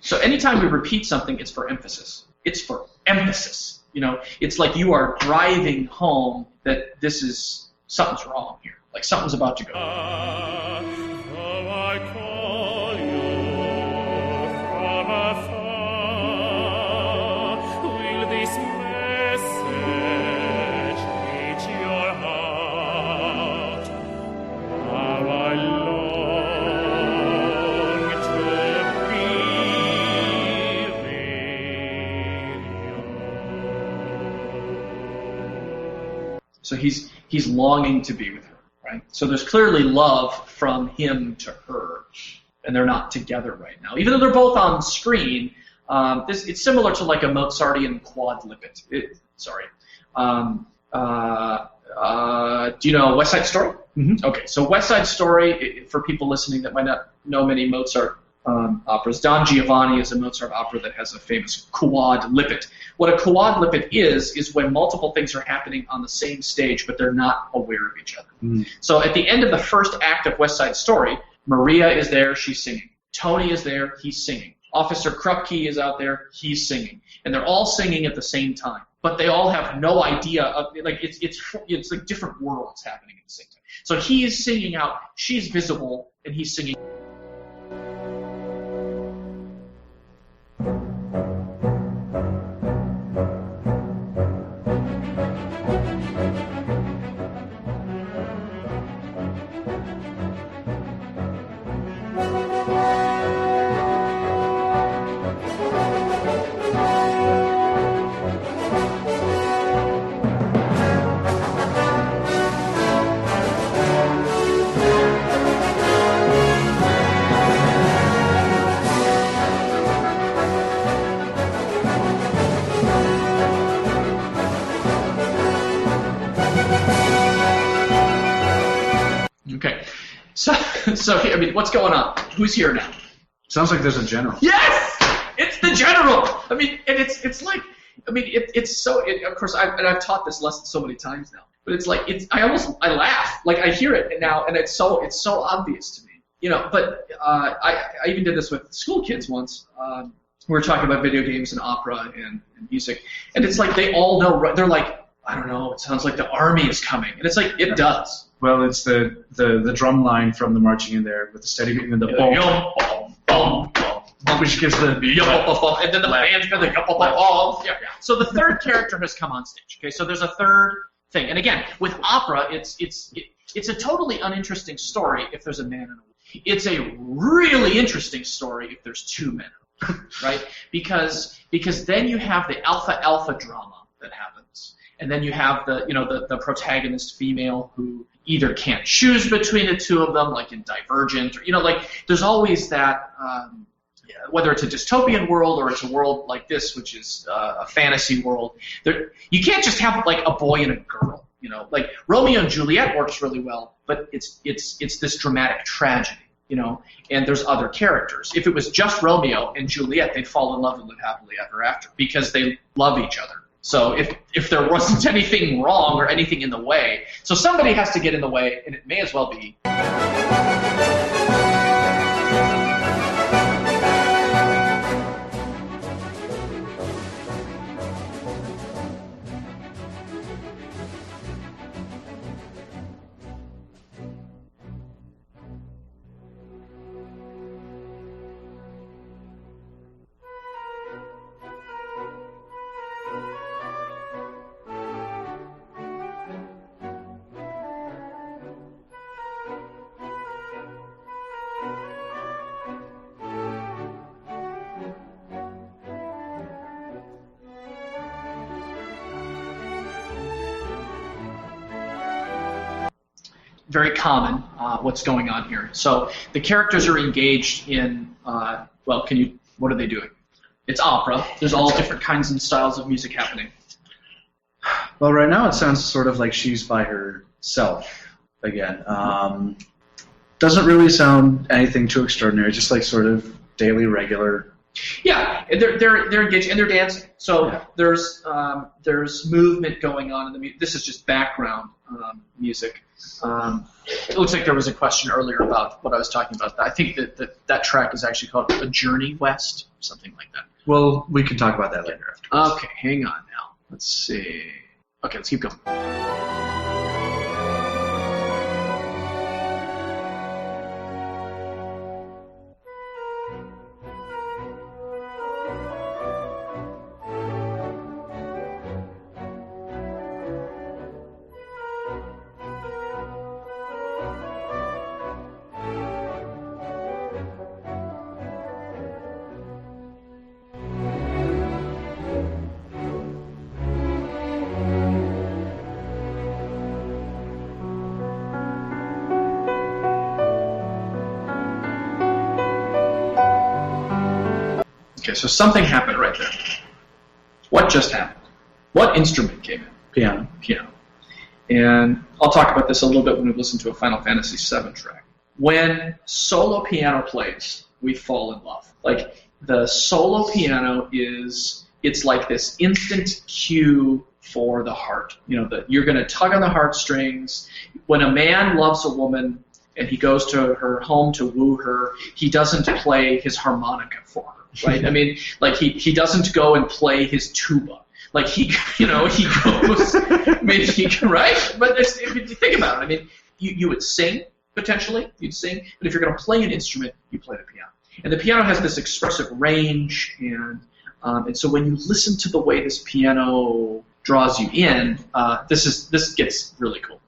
So anytime we repeat something, it's for emphasis. It's for emphasis. It's like you are driving home that something's wrong here. Like something's about to go. So he's longing to be with her, right? So there's clearly love from him to her, and they're not together right now. Even though they're both on screen, it's similar to like a Mozartian quadlipit. Do you know West Side Story? Mm-hmm. Okay, so West Side Story, for people listening that might not know many Mozart operas, Don Giovanni is a Mozart opera that has a famous quadlipit. What a quadlipit is when multiple things are happening on the same stage, but they're not aware of each other. Mm. So at the end of the first act of West Side Story, Maria is there, she's singing. Tony is there, he's singing. Officer Krupke is out there, he's singing. And they're all singing at the same time. But they all have no idea of, like, it's like different worlds happening at the same time. So he is singing out, she's visible, and he's singing. Okay, so I mean, what's going on? Who's here now? Sounds like there's a general. Yes, it's the general. I mean, and it's like, I mean, it's so. Of course, I've taught this lesson so many times now, but it's like I laugh, like I hear it now, and it's so obvious to me, you know. But I even did this with school kids once. We were talking about video games and opera and music, and it's like they all know. They're like, I don't know. It sounds like the army is coming, and it's like it does. Well, it's the drum line from the marching in there with the steady beat and the boom, which gives the and then the band's going to yeah. So the third character has come on stage. Okay, so there's a third thing, and again, with opera, it's a totally uninteresting story if there's a man and a woman. It's a really interesting story if there's two men, right? Because then you have the alpha drama that happens, and then you have the protagonist female who either can't choose between the two of them, like in Divergent, or like there's always that. Whether it's a dystopian world or it's a world like this, which is a fantasy world, you can't just have like a boy and a girl. Like Romeo and Juliet works really well, but it's this dramatic tragedy. And there's other characters. If it was just Romeo and Juliet, they'd fall in love and live happily ever after because they love each other. So if there wasn't anything wrong or anything in the way, so somebody has to get in the way, and it may as well be. Very common what's going on here. So the characters are engaged in, what are they doing? It's opera. There's all different kinds and styles of music happening. Well, right now it sounds sort of like she's by herself again. Doesn't really sound anything too extraordinary, just like sort of daily, regular. Yeah, they're engaged and they're dancing. So yeah. There's movement going on in the music. This is just background music. It looks like there was a question earlier about what I was talking about. I think that track is actually called A Journey West, something like that. Well, we can talk about that later afterwards. Okay, hang on now. Let's see. Okay, let's keep going. Okay, so something happened right there. What just happened? What instrument came in? Piano. Piano. And I'll talk about this a little bit when we listen to a Final Fantasy VII track. When solo piano plays, we fall in love. Like, the solo piano it's like this instant cue for the heart. You know, that you're going to tug on the heartstrings. When a man loves a woman and he goes to her home to woo her, he doesn't play his harmonica for her, right? I mean, like, he doesn't go and play his tuba. Like, he goes, maybe, right? But if you think about it, I mean, you would sing, potentially, you'd sing, but if you're going to play an instrument, you play the piano. And the piano has this expressive range, and so when you listen to the way this piano draws you in, this gets really cool.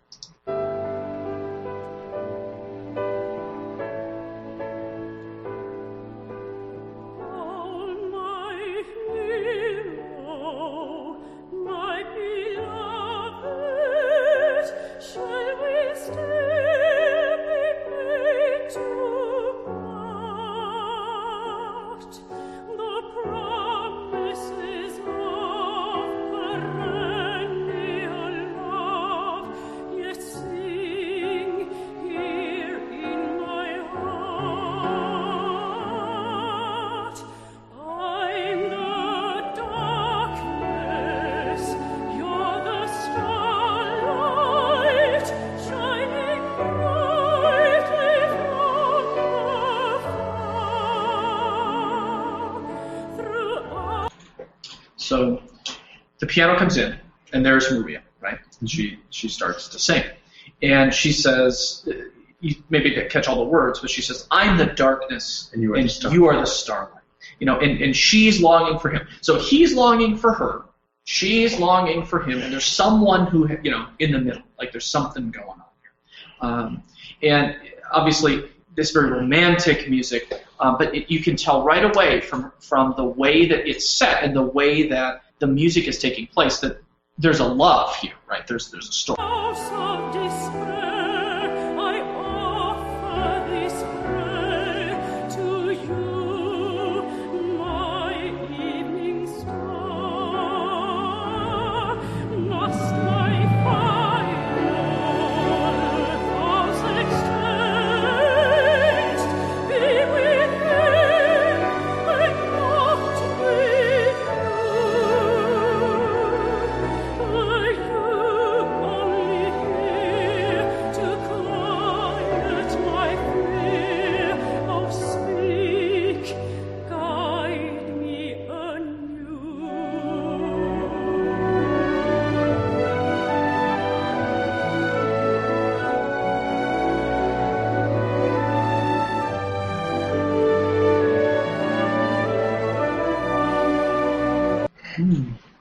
So the piano comes in, and there's Maria, right? And she starts to sing. And she says, you maybe didn't catch all the words, but she says, I'm the darkness, and you are the starlight. You know, and she's longing for him. So he's longing for her. She's longing for him, and there's someone who, you know, in the middle. Like, there's something going on here. And obviously, this very romantic music, but you can tell right away from the way that it's set and the way that the music is taking place that there's a love here, right? There's a story.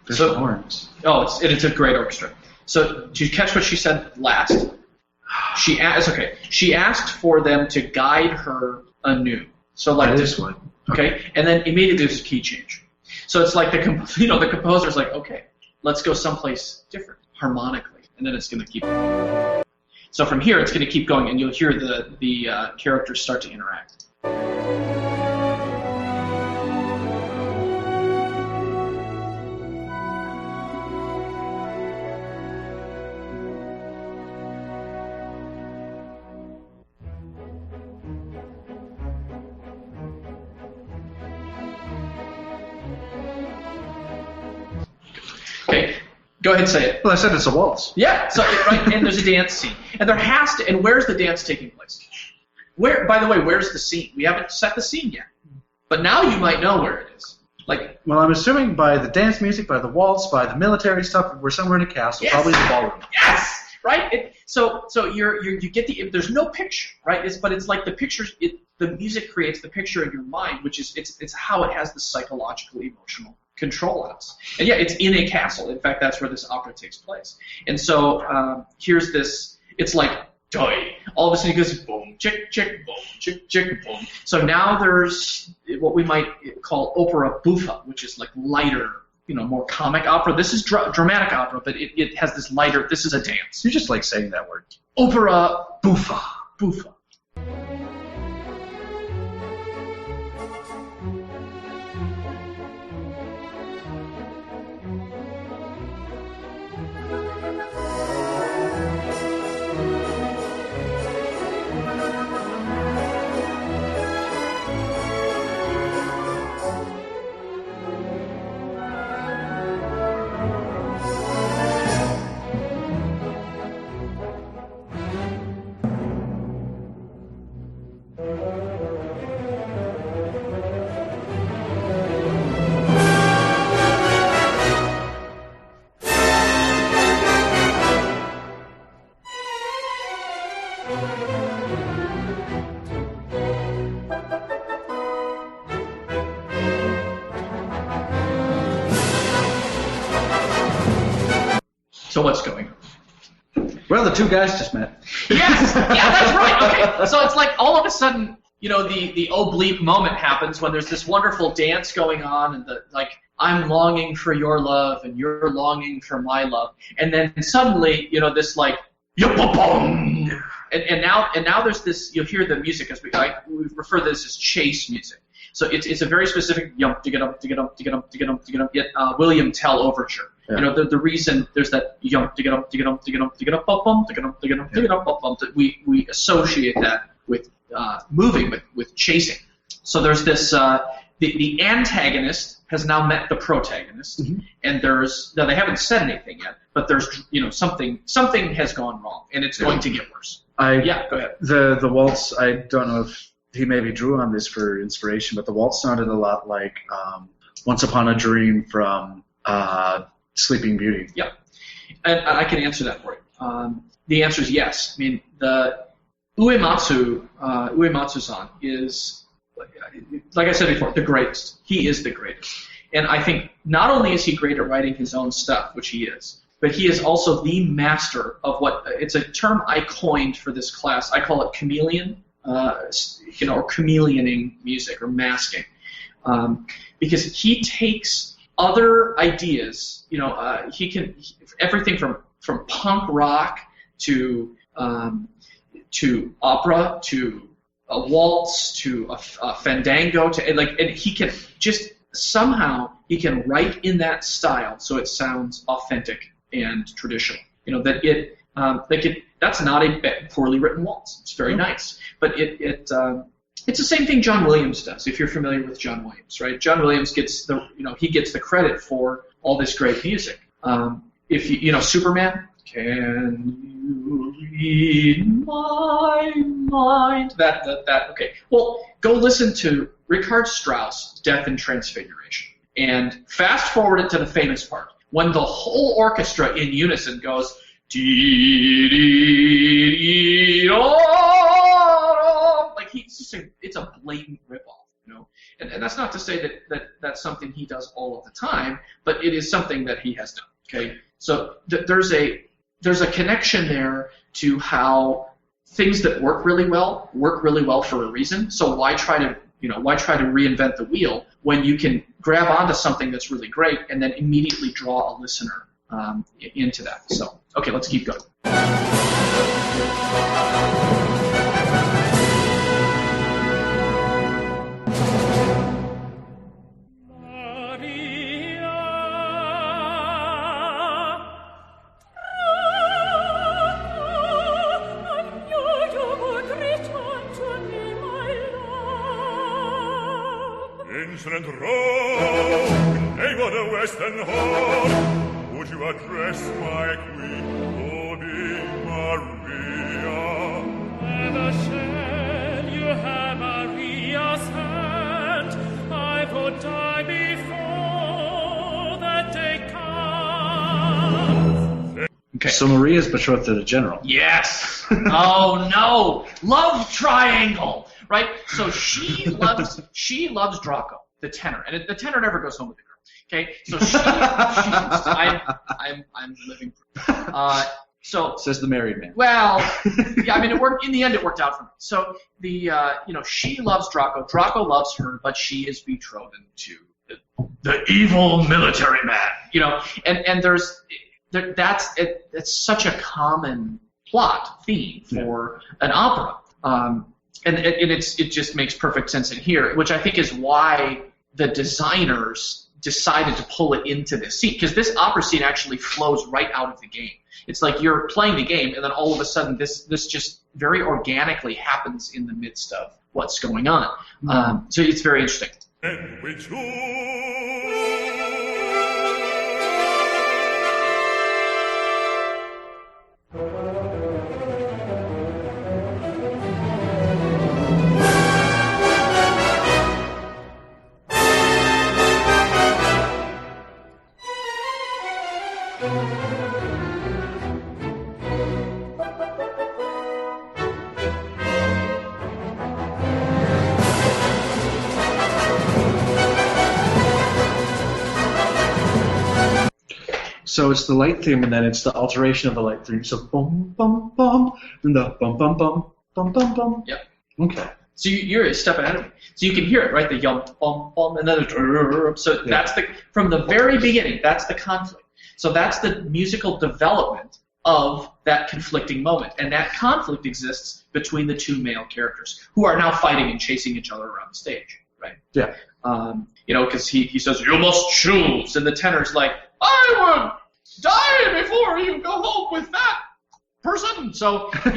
So horns. Oh, it's a great orchestra. So did you catch what she said last? She asked for them to guide her anew. So like this one, okay, and then immediately there's a key change. So it's like the composer's like, okay, let's go someplace different harmonically, and then it's going to keep. So from here, it's going to keep going, and you'll hear the characters start to interact. Okay, go ahead and say it. Well, I said it's a waltz. Yeah, so right, and there's a dance scene, and there has to. And where's the dance taking place? Where, by the way, where's the scene? We haven't set the scene yet, but now you might know where it is. Like, well, I'm assuming by the dance music, by the waltz, by the military stuff, we're somewhere in a castle, yes, probably the ballroom. Yes, right. So you get the. There's no picture, right? But it's like the pictures. The music creates the picture in your mind, which is it's how it has the psychological, emotional control on us. And yeah, it's in a castle. In fact, that's where this opera takes place. And so here's this. It's like doy. All of a sudden it goes boom, chick, chick, boom, chick, chick, boom. So now there's what we might call opera buffa, which is like lighter, more comic opera. This is dramatic opera, but it has this lighter. This is a dance. You just like saying that word. Opera buffa, buffa. So what's going on? Well, the two guys just met. Yes, yeah, that's right. Okay, so it's like all of a sudden, you know, the oblique moment happens when there's this wonderful dance going on, and I'm longing for your love, and you're longing for my love, and then suddenly, you know, this like yop-a-bong, and now there's this. You'll hear the music as we refer to this as chase music. So it's a very specific yump to get up William Tell overture. Yeah. You know, the reason there's that yump to get up bum that we associate that with moving, with chasing. So there's this the antagonist has now met the protagonist, and now they haven't said anything yet, but there's, you know, something has gone wrong, and it's going to get worse. Go ahead. The waltz, I don't know if he maybe drew on this for inspiration, but the waltz sounded a lot like Once Upon a Dream from Sleeping Beauty. Yeah, and I can answer that for you. The answer is yes. I mean, the Uematsu-san is, like I said before, the greatest. He is the greatest. And I think not only is he great at writing his own stuff, which he is, but he is also the master of it's a term I coined for this class. I call it chameleon, or chameleoning music, or masking. Because he takes other ideas, you know, he can everything from punk rock to opera to a waltz to a fandango and he can just somehow he can write in that style so it sounds authentic and traditional. You know, that that's not a poorly written waltz. It's very nice, but it's the same thing John Williams does. If you're familiar with John Williams, right? John Williams gets the credit for all this great music. If you know Superman, can you read my mind? That okay. Well, go listen to Richard Strauss' Death and Transfiguration, and fast forward it to the famous part when the whole orchestra in unison goes dee dee dee like it's a blatant ripoff, you know. And that's not to say that that's something he does all of the time, but it is something that he has done. Okay, so there's a connection there to how things that work really well for a reason. So why try to reinvent the wheel when you can grab onto something that's really great and then immediately draw a listener into that. So okay, let's keep going. Insolent rogue, neighbor the western horn, would you address my queen, Holy Maria? Never shall you have Maria's hand. I would die before that day comes. Okay. So Maria's betrothed to the general. Yes. Oh no, love triangle. Right, so she loves Draco, the tenor, and the tenor never goes home with the girl. Okay, so I'm living proof. So says the married man. Well, yeah, I mean, it worked in the end. It worked out for me. So she loves Draco. Draco loves her, but she is betrothed to the evil military man. You know, and that's such a common plot theme for an opera. And it just makes perfect sense in here, which I think is why the designers decided to pull it into this scene, because this opera scene actually flows right out of the game. It's like you're playing the game, and then all of a sudden this just very organically happens in the midst of what's going on. So it's very interesting. And we choose. So it's the light theme, and then it's the alteration of the light theme. So bum bum bum, and the bum bum bum bum bum bum. Yep. Okay. So you're a step ahead of me. So you can hear it, right? The yum bum bum, and then the so that's from the very beginning. That's the conflict. So that's the musical development of that conflicting moment, and that conflict exists between the two male characters who are now fighting and chasing each other around the stage, right? Yeah. Because he says you must choose, and the tenor's like, I would die before you go home with that person. So but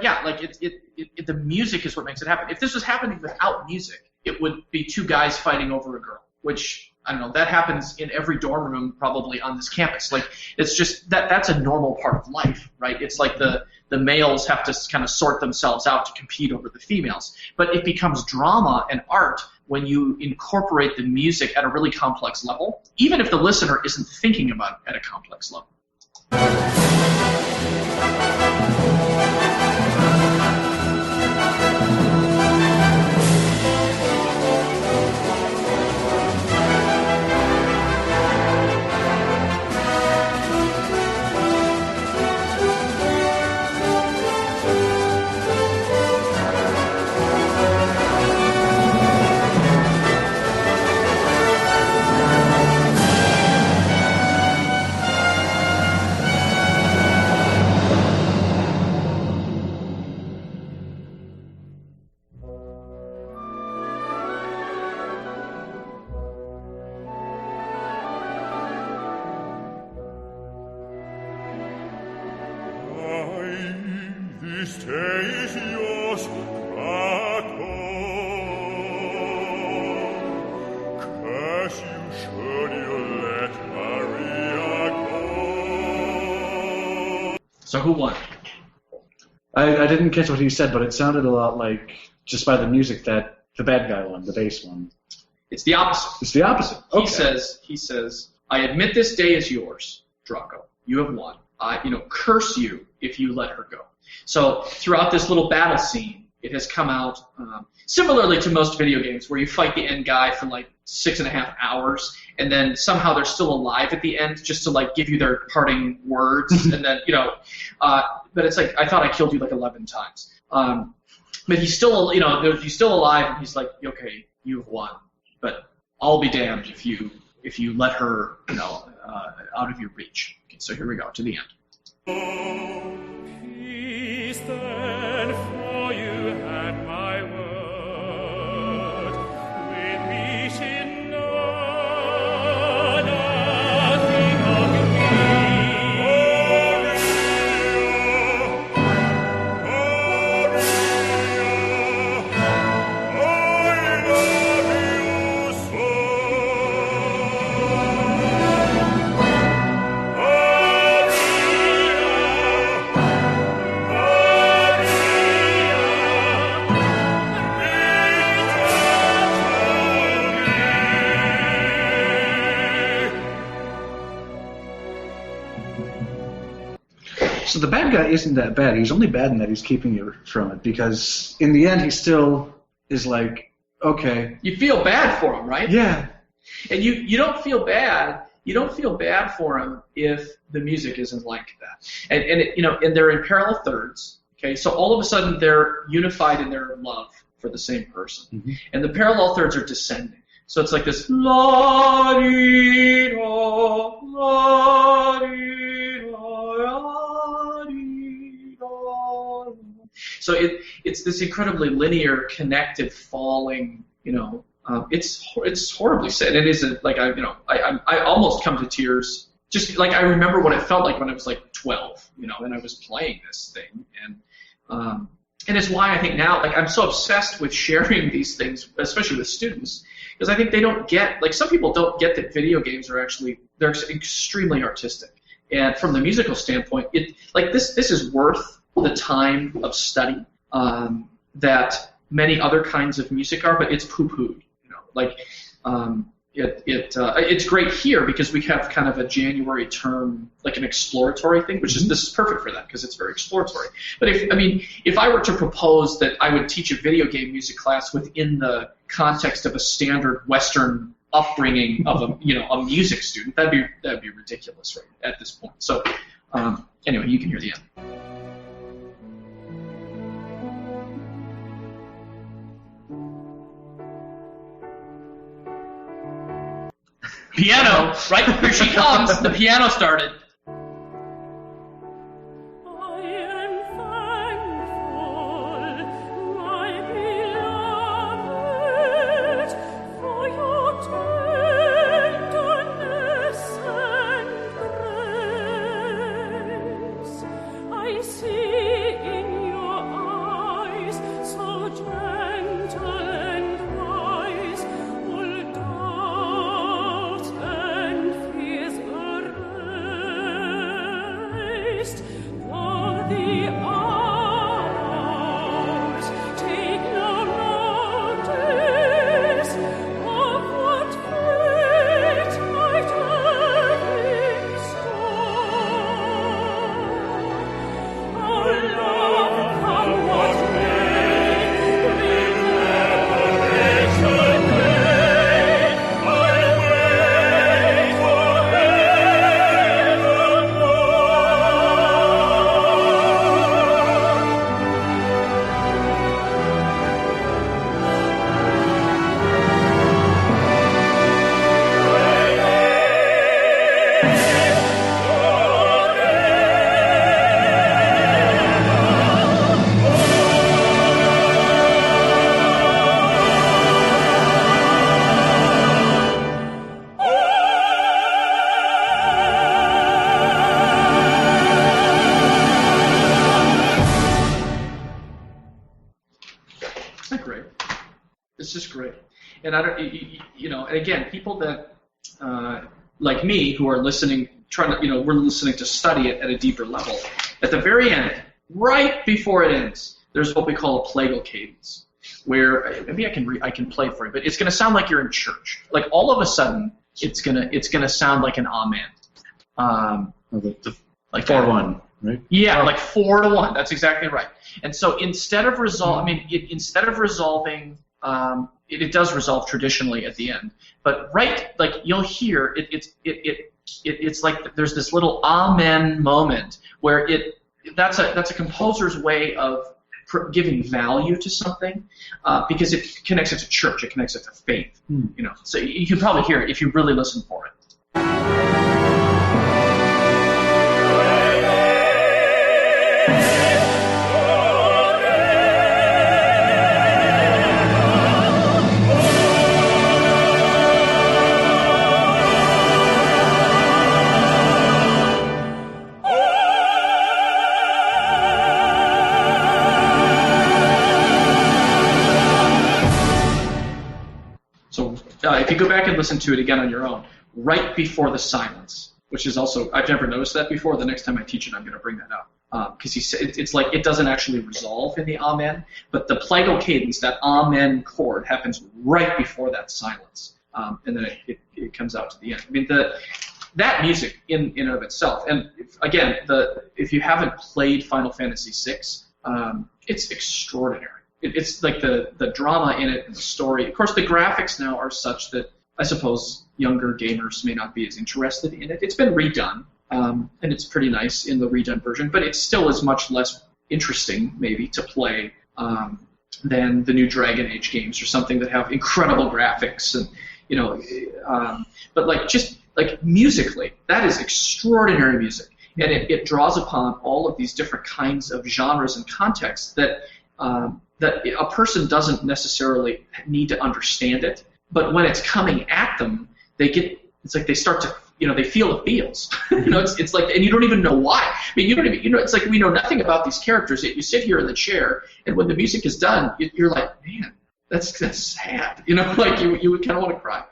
yeah, like the music is what makes it happen. If this was happening without music, it would be two guys fighting over a girl, which I don't know. That happens in every dorm room probably on this campus. Like it's just that's a normal part of life, right? It's like the males have to kind of sort themselves out to compete over the females. But it becomes drama and art when you incorporate the music at a really complex level, even if the listener isn't thinking about it at a complex level. This day is yours, Krakow. Curse you, should you let Maria go. So who won? I didn't catch what he said, but it sounded a lot like, just by the music, that the bad guy won, the bass one. It's the opposite. It's the opposite. Okay. He says, I admit this day is yours, Draco. You have won. Curse you if you let her go. So throughout this little battle scene, it has come out similarly to most video games, where you fight the end guy for like 6.5 hours, and then somehow they're still alive at the end, just to like give you their parting words, and then but it's like I thought I killed you like 11 times. But he's still he's still alive, and he's like, okay, you've won, but I'll be damned if you let her out of your reach. Okay, so here we go to the end. Peace then, for you had my word. With me she know nothing of me. So the bad guy isn't that bad. He's only bad in that he's keeping you from it, because in the end he still is like, okay. You feel bad for him, right? Yeah. And you don't feel bad. You don't feel bad for him if the music isn't like that. And they're in parallel thirds. Okay, so all of a sudden they're unified in their love for the same person, and the parallel thirds are descending. So it's like this la di da la di da la di da. So it's this incredibly linear, connected, falling. It's horribly sad. It is I almost come to tears. Just like I remember what it felt like when I was like 12, and I was playing this thing, and it's why I think now, like, I'm so obsessed with sharing these things, especially with students, because I think they don't get, like, some people don't get that video games are actually, they're extremely artistic, and from the musical standpoint, this is worth the time of study that many other kinds of music are, but it's poo-pooed, It's great here because we have kind of a January term, like an exploratory thing, which is, this is perfect for that because it's very exploratory. But if I were to propose that I would teach a video game music class within the context of a standard Western upbringing of a music student. That'd be ridiculous right at this point. So anyway, you can hear the end. Piano, right? Here she comes. The piano started. I am thankful, my beloved, for your tenderness and grace. I see in your eyes, so gentle and wise, all doubts and fears erased. For the hours take no notice of what fate might have in store. Our love come what may, we never disobey. I'll wait Isn't that great? It's just great. And I don't, and again, people that like me who are listening, we're listening to study it at a deeper level. At the very end, right before it ends, there's what we call a plagal cadence, where maybe I can play it for you, but it's going to sound like you're in church. Like all of a sudden, it's gonna sound like an amen. Like 4-1, right? Yeah, like 4-1. That's exactly right. And so instead of resolving, it does resolve traditionally at the end. But like you'll hear it's like there's this little amen moment where that's a composer's way of giving value to something because it connects it to church, it connects it to faith. So you can probably hear it if you really listen for it. If you go back and listen to it again on your own, right before the silence, which is also, I've never noticed that before. The next time I teach it, I'm going to bring that up. Because it's like it doesn't actually resolve in the amen, but the plagal cadence, that amen chord, happens right before that silence. And then it comes out to the end. I mean, that music in and of itself, and if you haven't played Final Fantasy VI, it's extraordinary. It's like the drama in it and the story. Of course, the graphics now are such that I suppose younger gamers may not be as interested in it. It's been redone, and it's pretty nice in the redone version, but it still is much less interesting, maybe, to play than the new Dragon Age games or something that have incredible graphics and but just musically, that is extraordinary music, and it draws upon all of these different kinds of genres and contexts that a person doesn't necessarily need to understand it, but when it's coming at them, it's like they start to, they feel the feels. It's like, and you don't even know why. I mean, you don't even, it's like we know nothing about these characters, yet you sit here in the chair, and when the music is done, you're like, man, that's sad. Like you would kind of want to cry.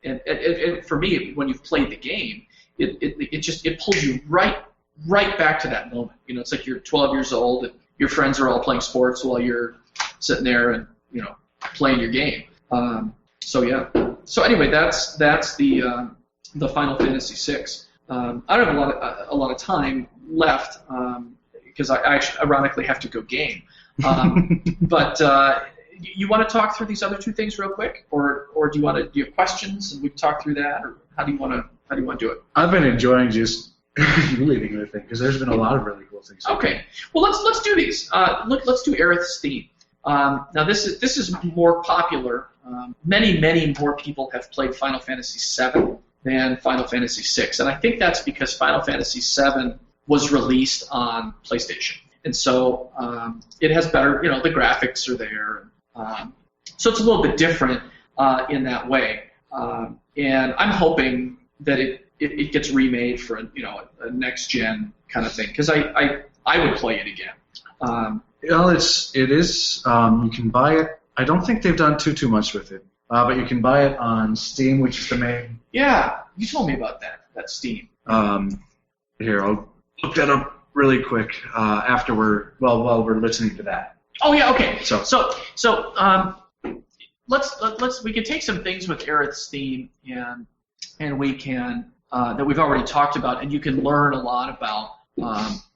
And for me, when you've played the game, it pulls you right back to that moment. It's like you're 12 years old and your friends are all playing sports while you're sitting there and playing your game. So anyway, that's the Final Fantasy VI. I don't have a lot of time left because I actually ironically have to go game. But you want to talk through these other two things real quick, or do you have questions and we can talk through that, or how do you want to do it? I've been enjoying just leading the thing because there's been a lot of really cool things. Okay. Well, let's do these. Let's do Aerith's theme. Now this is more popular. Many more people have played Final Fantasy VII than Final Fantasy VI, and I think that's because Final Fantasy VII was released on PlayStation, and so it has better, the graphics are there, so it's a little bit different in that way. And I'm hoping that it gets remade for a next gen kind of thing, because I would play it again. Well, it is. You can buy it. I don't think they've done too much with it, but you can buy it on Steam, which is the main. Yeah, you told me about that Steam. Here, I'll look that up really quick after while we're listening to that. Oh yeah, okay. So let's we can take some things with Aerith's theme and we can that we've already talked about, and you can learn a lot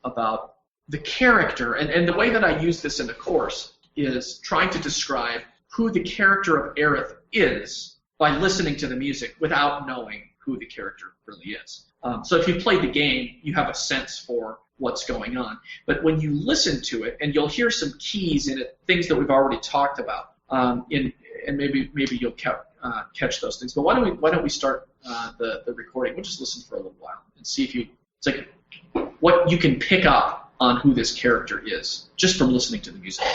about the character, and the way that I use this in the course is trying to describe who the character of Aerith is by listening to the music without knowing who the character really is. So if you've played the game, you have a sense for what's going on. But when you listen to it, and you'll hear some keys in it, things that we've already talked about, and maybe you'll catch those things. But why don't we start the recording? We'll just listen for a little while and see if it's like what you can pick up on who this character is just from listening to the music.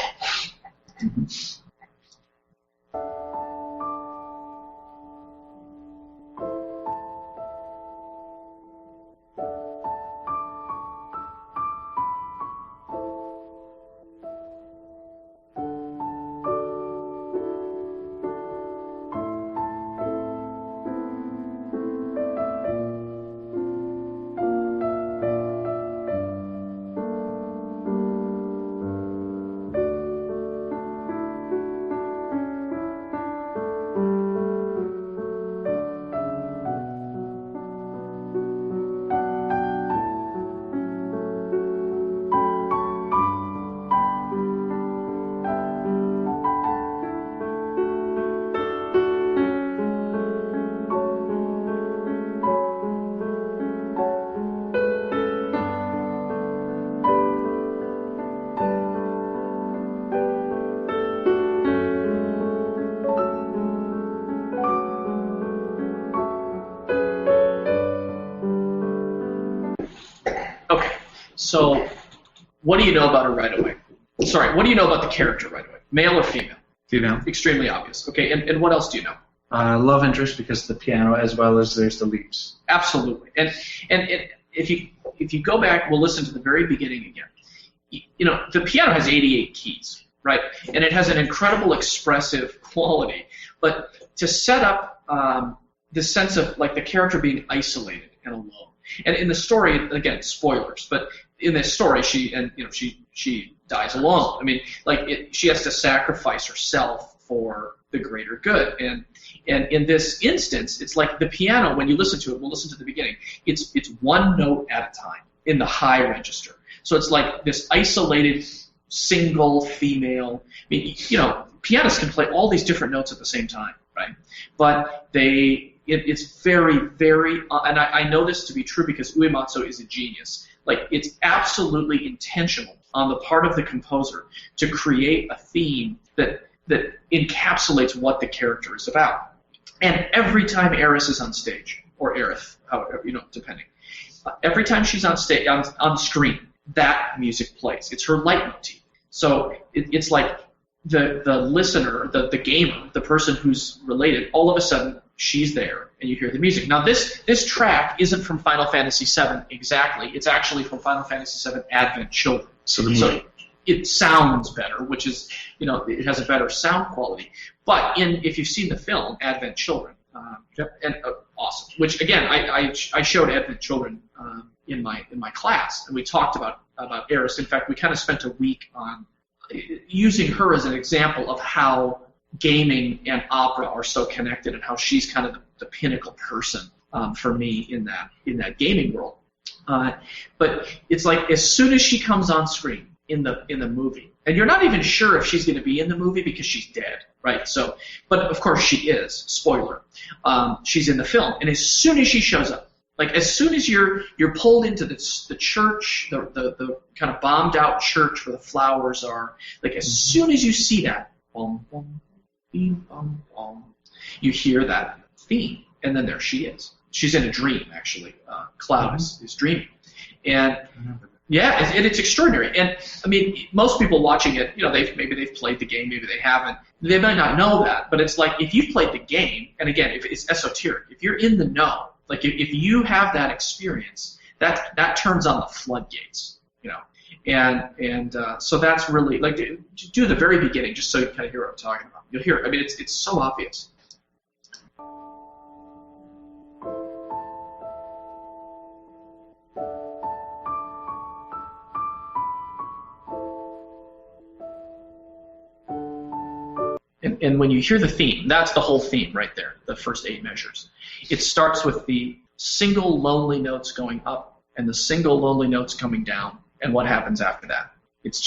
So, what do you know about her right away? Sorry, what do you know about the character right away? Male or female? Female. Extremely obvious. Okay, and what else do you know? Love interest because of the piano, as well as there's the leaps. Absolutely. And if you go back, we'll listen to the very beginning again. The piano has 88 keys, right? And it has an incredible expressive quality. But to set up the sense of like the character being isolated and alone. And in the story, again, spoilers, but in this story, she dies alone. I mean, she has to sacrifice herself for the greater good. And in this instance, it's like the piano. When you listen to it, we'll listen to the beginning. It's one note at a time in the high register. So it's like this isolated single female. I mean, pianists can play all these different notes at the same time, right? But it's very, very, and I know this to be true because Uematsu is a genius. Like, it's absolutely intentional on the part of the composer to create a theme that encapsulates what the character is about. And every time Aerith is on stage, or Aerith, however, depending, every time she's on stage, on screen, that music plays. It's her leitmotif. So it's like the listener, the gamer, the person who's related, all of a sudden she's there and you hear the music. Now this track isn't from Final Fantasy VII exactly. It's actually from Final Fantasy VII Advent Children. So it sounds better, which is, it has a better sound quality. But if you've seen the film Advent Children, awesome. Which again, I showed Advent Children in my class, and we talked about Aerith. In fact, we kind of spent a week on using her as an example of how gaming and opera are so connected, and how she's kind of the pinnacle person for me in that gaming world. But it's like as soon as she comes on screen in the movie, And you're not even sure if she's going to be in the movie because she's dead, right? So, but of course she is. Spoiler. She's in the film, and as soon as she shows up, like as soon as you're pulled into the church, the kind of bombed out church where the flowers are, like as soon as you see that, bum, bum, beam, bum, bum, you hear that theme, and then there she is. She's in a dream, actually. Cloud is dreaming, and yeah, it's extraordinary. And I mean, most people watching it, maybe they've played the game, maybe they haven't. They might not know that, but it's like if you've played the game, and again, if it's esoteric, if you're in the know, like if you have that experience, that turns on the floodgates, And so that's really like do the very beginning, just so you kind of hear what I'm talking about. You'll hear it. I mean, it's so obvious. And when you hear the theme, that's the whole theme right there, the first 8 measures. It starts with the single lonely notes going up and the single lonely notes coming down, and what happens after that? It's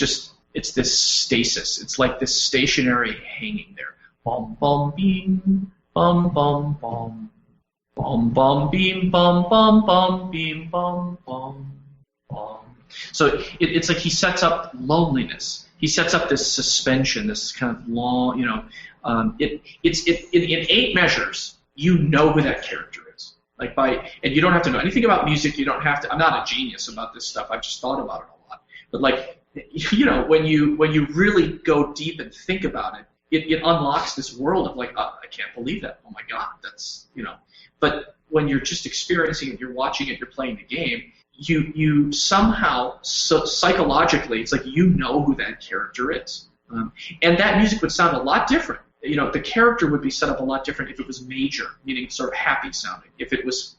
this stasis. It's like this stationary hanging there. Bum, bum, beam, bum, bum, bum. Bum, bum, beam, bum, bum, bum, beam, bum, bum, bum. So it's like he sets up loneliness. He sets up this suspension, this kind of long, it's in 8 measures, you know who that character is. And you don't have to know anything about music. You don't have to. I'm not a genius about this stuff. I've just thought about it a lot. But when you really go deep and think about it, it unlocks this world of I can't believe that. Oh my God, that's But when you're just experiencing it, you're watching it, you're playing the game. You somehow, psychologically, it's like you know who that character is. And that music would sound a lot different. The character would be set up a lot different if it was major, meaning sort of happy sounding. If it was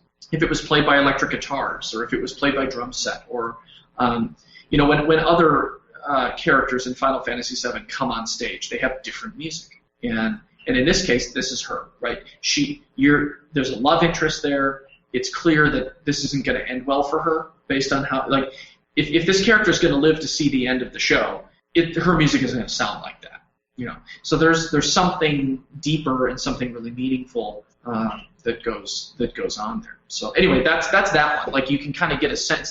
played by electric guitars, or if it was played by drum set, or when other characters in Final Fantasy VII come on stage, they have different music. And in this case, this is her, right? There's a love interest there. It's clear that this isn't going to end well for her, based on how, if this character is going to live to see the end of the show, her music isn't going to sound like that, So there's something deeper and something really meaningful that goes on there. So anyway, that's that one. You can kind of get a sense,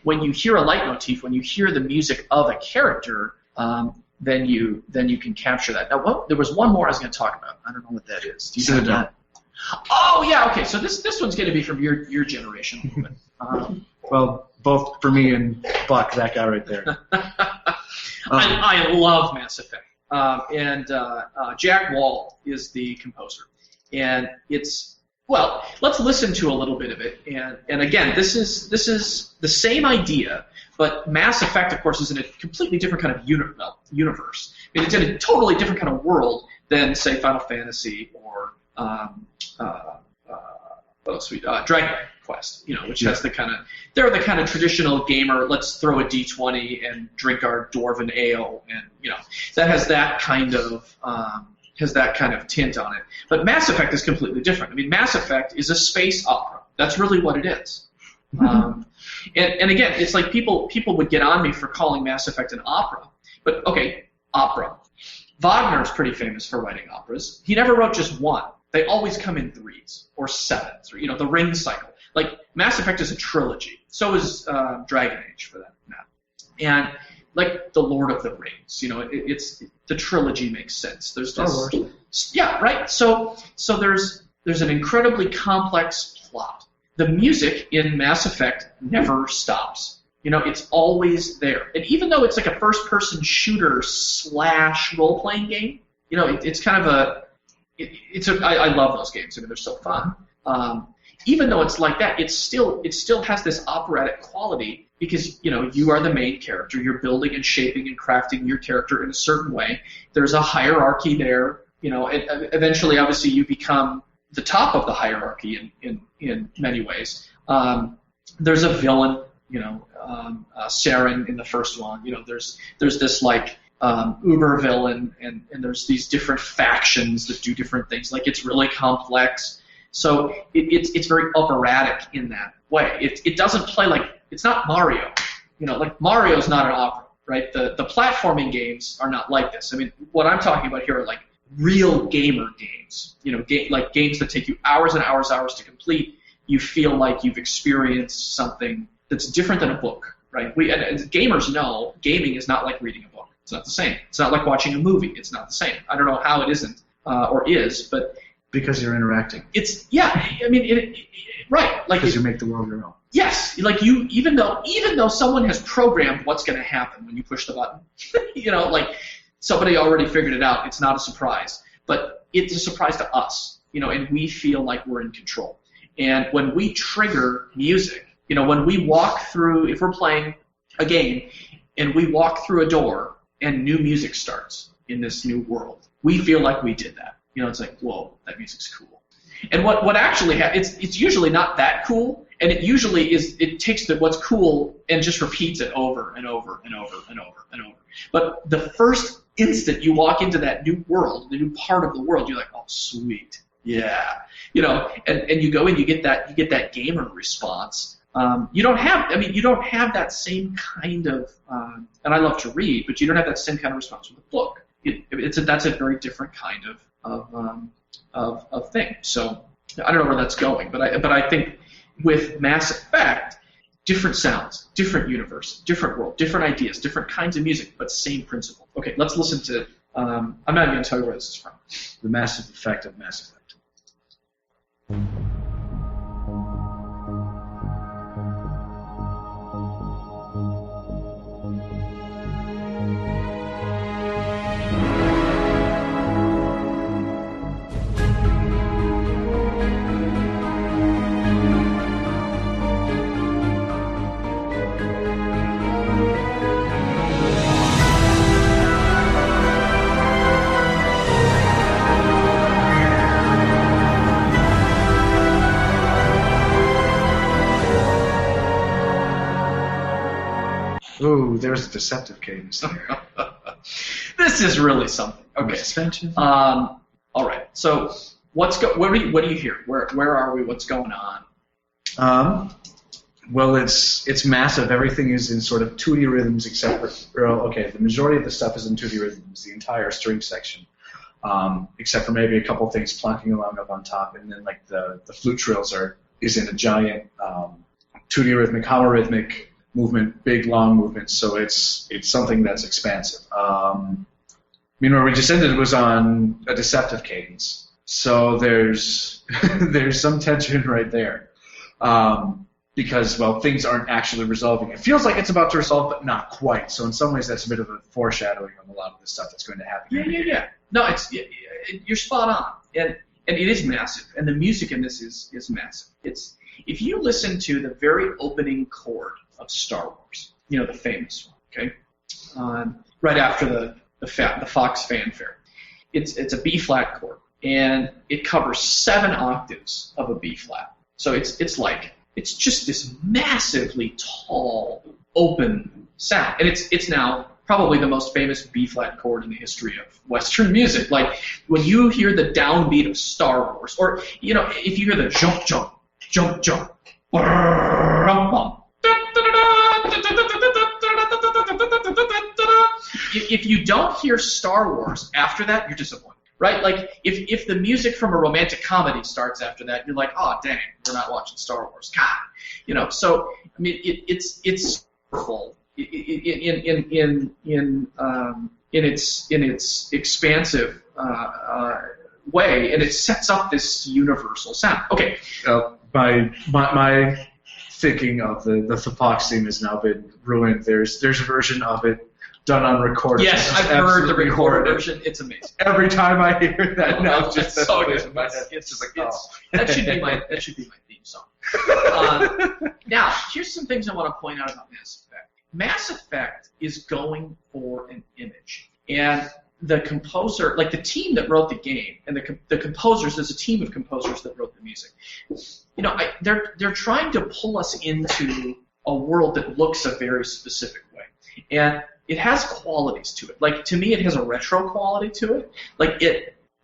when you hear a leitmotif, when you hear the music of a character, then you can capture that. Now, there was one more I was going to talk about. I don't know what that is. Do you know that? Oh yeah, okay. So this one's going to be from your generation a little bit. Well, both for me and Buck, that guy right there. I love Mass Effect, and Jack Wald is the composer, and let's listen to a little bit of it. And again, this is the same idea, but Mass Effect, of course, is in a completely different kind of universe. I mean, it's in a totally different kind of world than, say, Final Fantasy or Dragon Quest, which has they're the kind of traditional gamer, let's throw a D20 and drink our dwarven ale, and that has that kind of tint on it. But Mass Effect is completely different. I mean, Mass Effect is a space opera. That's really what it is. And again, it's like people would get on me for calling Mass Effect an opera, but okay, opera. Wagner's pretty famous for writing operas. He never wrote just one. They always come in 3s or 7s, or the ring cycle. Mass Effect is a trilogy. So is Dragon Age, for that matter. And the Lord of the Rings, it's the trilogy makes sense. There's Star Wars. Yeah, right. So there's an incredibly complex plot. The music in Mass Effect never stops. It's always there. And even though it's like a first-person shooter / role-playing game, it's kind of I love those games. I mean, they're so fun. Even though it's like that, it still has this operatic quality because you are the main character. You're building and shaping and crafting your character in a certain way. There's a hierarchy there. And eventually, obviously, you become the top of the hierarchy in many ways. There's a villain. Saren in the first one. There's this uber villain, and there's these different factions that do different things. It's really complex. So it's very operatic in that way. It doesn't play it's not Mario. Mario's not an opera, right? The platforming games are not like this. I mean, what I'm talking about here are like real gamer games. You know, like games that take you hours and hours to complete. You feel like you've experienced something that's different than a book, right? And as gamers know, gaming is not like reading a book. It's not the same. It's not like watching a movie. It's not the same. I don't know how it isn't or is, but Because you're interacting. it's I mean, right? Like Because you make the world your own. yes, like you even though someone has programmed what's going to happen when you push the button, you know, like somebody already figured it out. It's not a surprise, but it's a surprise to us, you know, and we feel like we're in control. And when we trigger music, you know, when we walk through, if we're playing a game and we walk through a door and new music starts in this new world, we feel like we did that. You know, it's like, whoa, that music's cool. And what actually happens, it's usually not that cool, and it usually is, it takes what's cool and just repeats it over and over and over and over and over. But the first instant you walk into that new world, the new part of the world, you're like, oh, sweet, yeah. You know, and you go in, you get that gamer response. You don't have that same kind of, and I love to read, but you don't have that same kind of response with a book. That's a very different kind of thing. So I don't know where that's going, but I think with Mass Effect, different sounds, different universe, different world, different ideas, different kinds of music, but same principle. Okay, let's listen to. I'm not even going to tell you where this is from. The massive effect of Mass Effect. Ooh, there's a deceptive cadence there. This is really something. Okay. Suspension. All right. So what do you hear? Where are we? What's going on? Well, it's massive. Everything is in sort of 2D rhythms, except for the majority of the stuff is in 2D rhythms. The entire string section, except for maybe a couple things plunking along up on top, and then like the flute trills is in a giant 2D rhythmic, holorhythmic movement, big long movements. So it's something that's expansive. Where we just ended was on a deceptive cadence. So there's some tension right there. Because, well, things aren't actually resolving. It feels like it's about to resolve, but not quite. So in some ways, that's a bit of a foreshadowing of a lot of the stuff that's going to happen. Yeah. No, you're spot on, and it is massive, and the music in this is massive. If you listen to the very opening chord of Star Wars, you know, the famous one, okay, right after the Fox fanfare, it's a B flat chord, and it covers 7 octaves of a B flat. So it's just this massively tall, open sound. And it's now probably the most famous B-flat chord in the history of Western music. Like, when you hear the downbeat of Star Wars, or, you know, if you hear the jump, jump, jump, jump, if you don't hear Star Wars after that, you're disappointed. Right? Like, if the music from a romantic comedy starts after that, you're like, oh, dang, we're not watching Star Wars. God. You know, so, I mean, it's powerful in its expansive way, and it sets up this universal sound. Okay. My thinking of the Fox theme has now been ruined. There's a version of it done on recording. Yes, I've heard the recorded version. It's amazing. Every time I hear that, now it's just so good. good. It's just like, that should be my theme song. Now, here's some things I want to point out about Mass Effect. Mass Effect is going for an image, and the composer, like the team that wrote the game, and the composers, there's a team of composers that wrote the music. You know, they're trying to pull us into a world that looks a very specific way, and it has qualities to it. Like, to me, it has a retro quality to it. Like,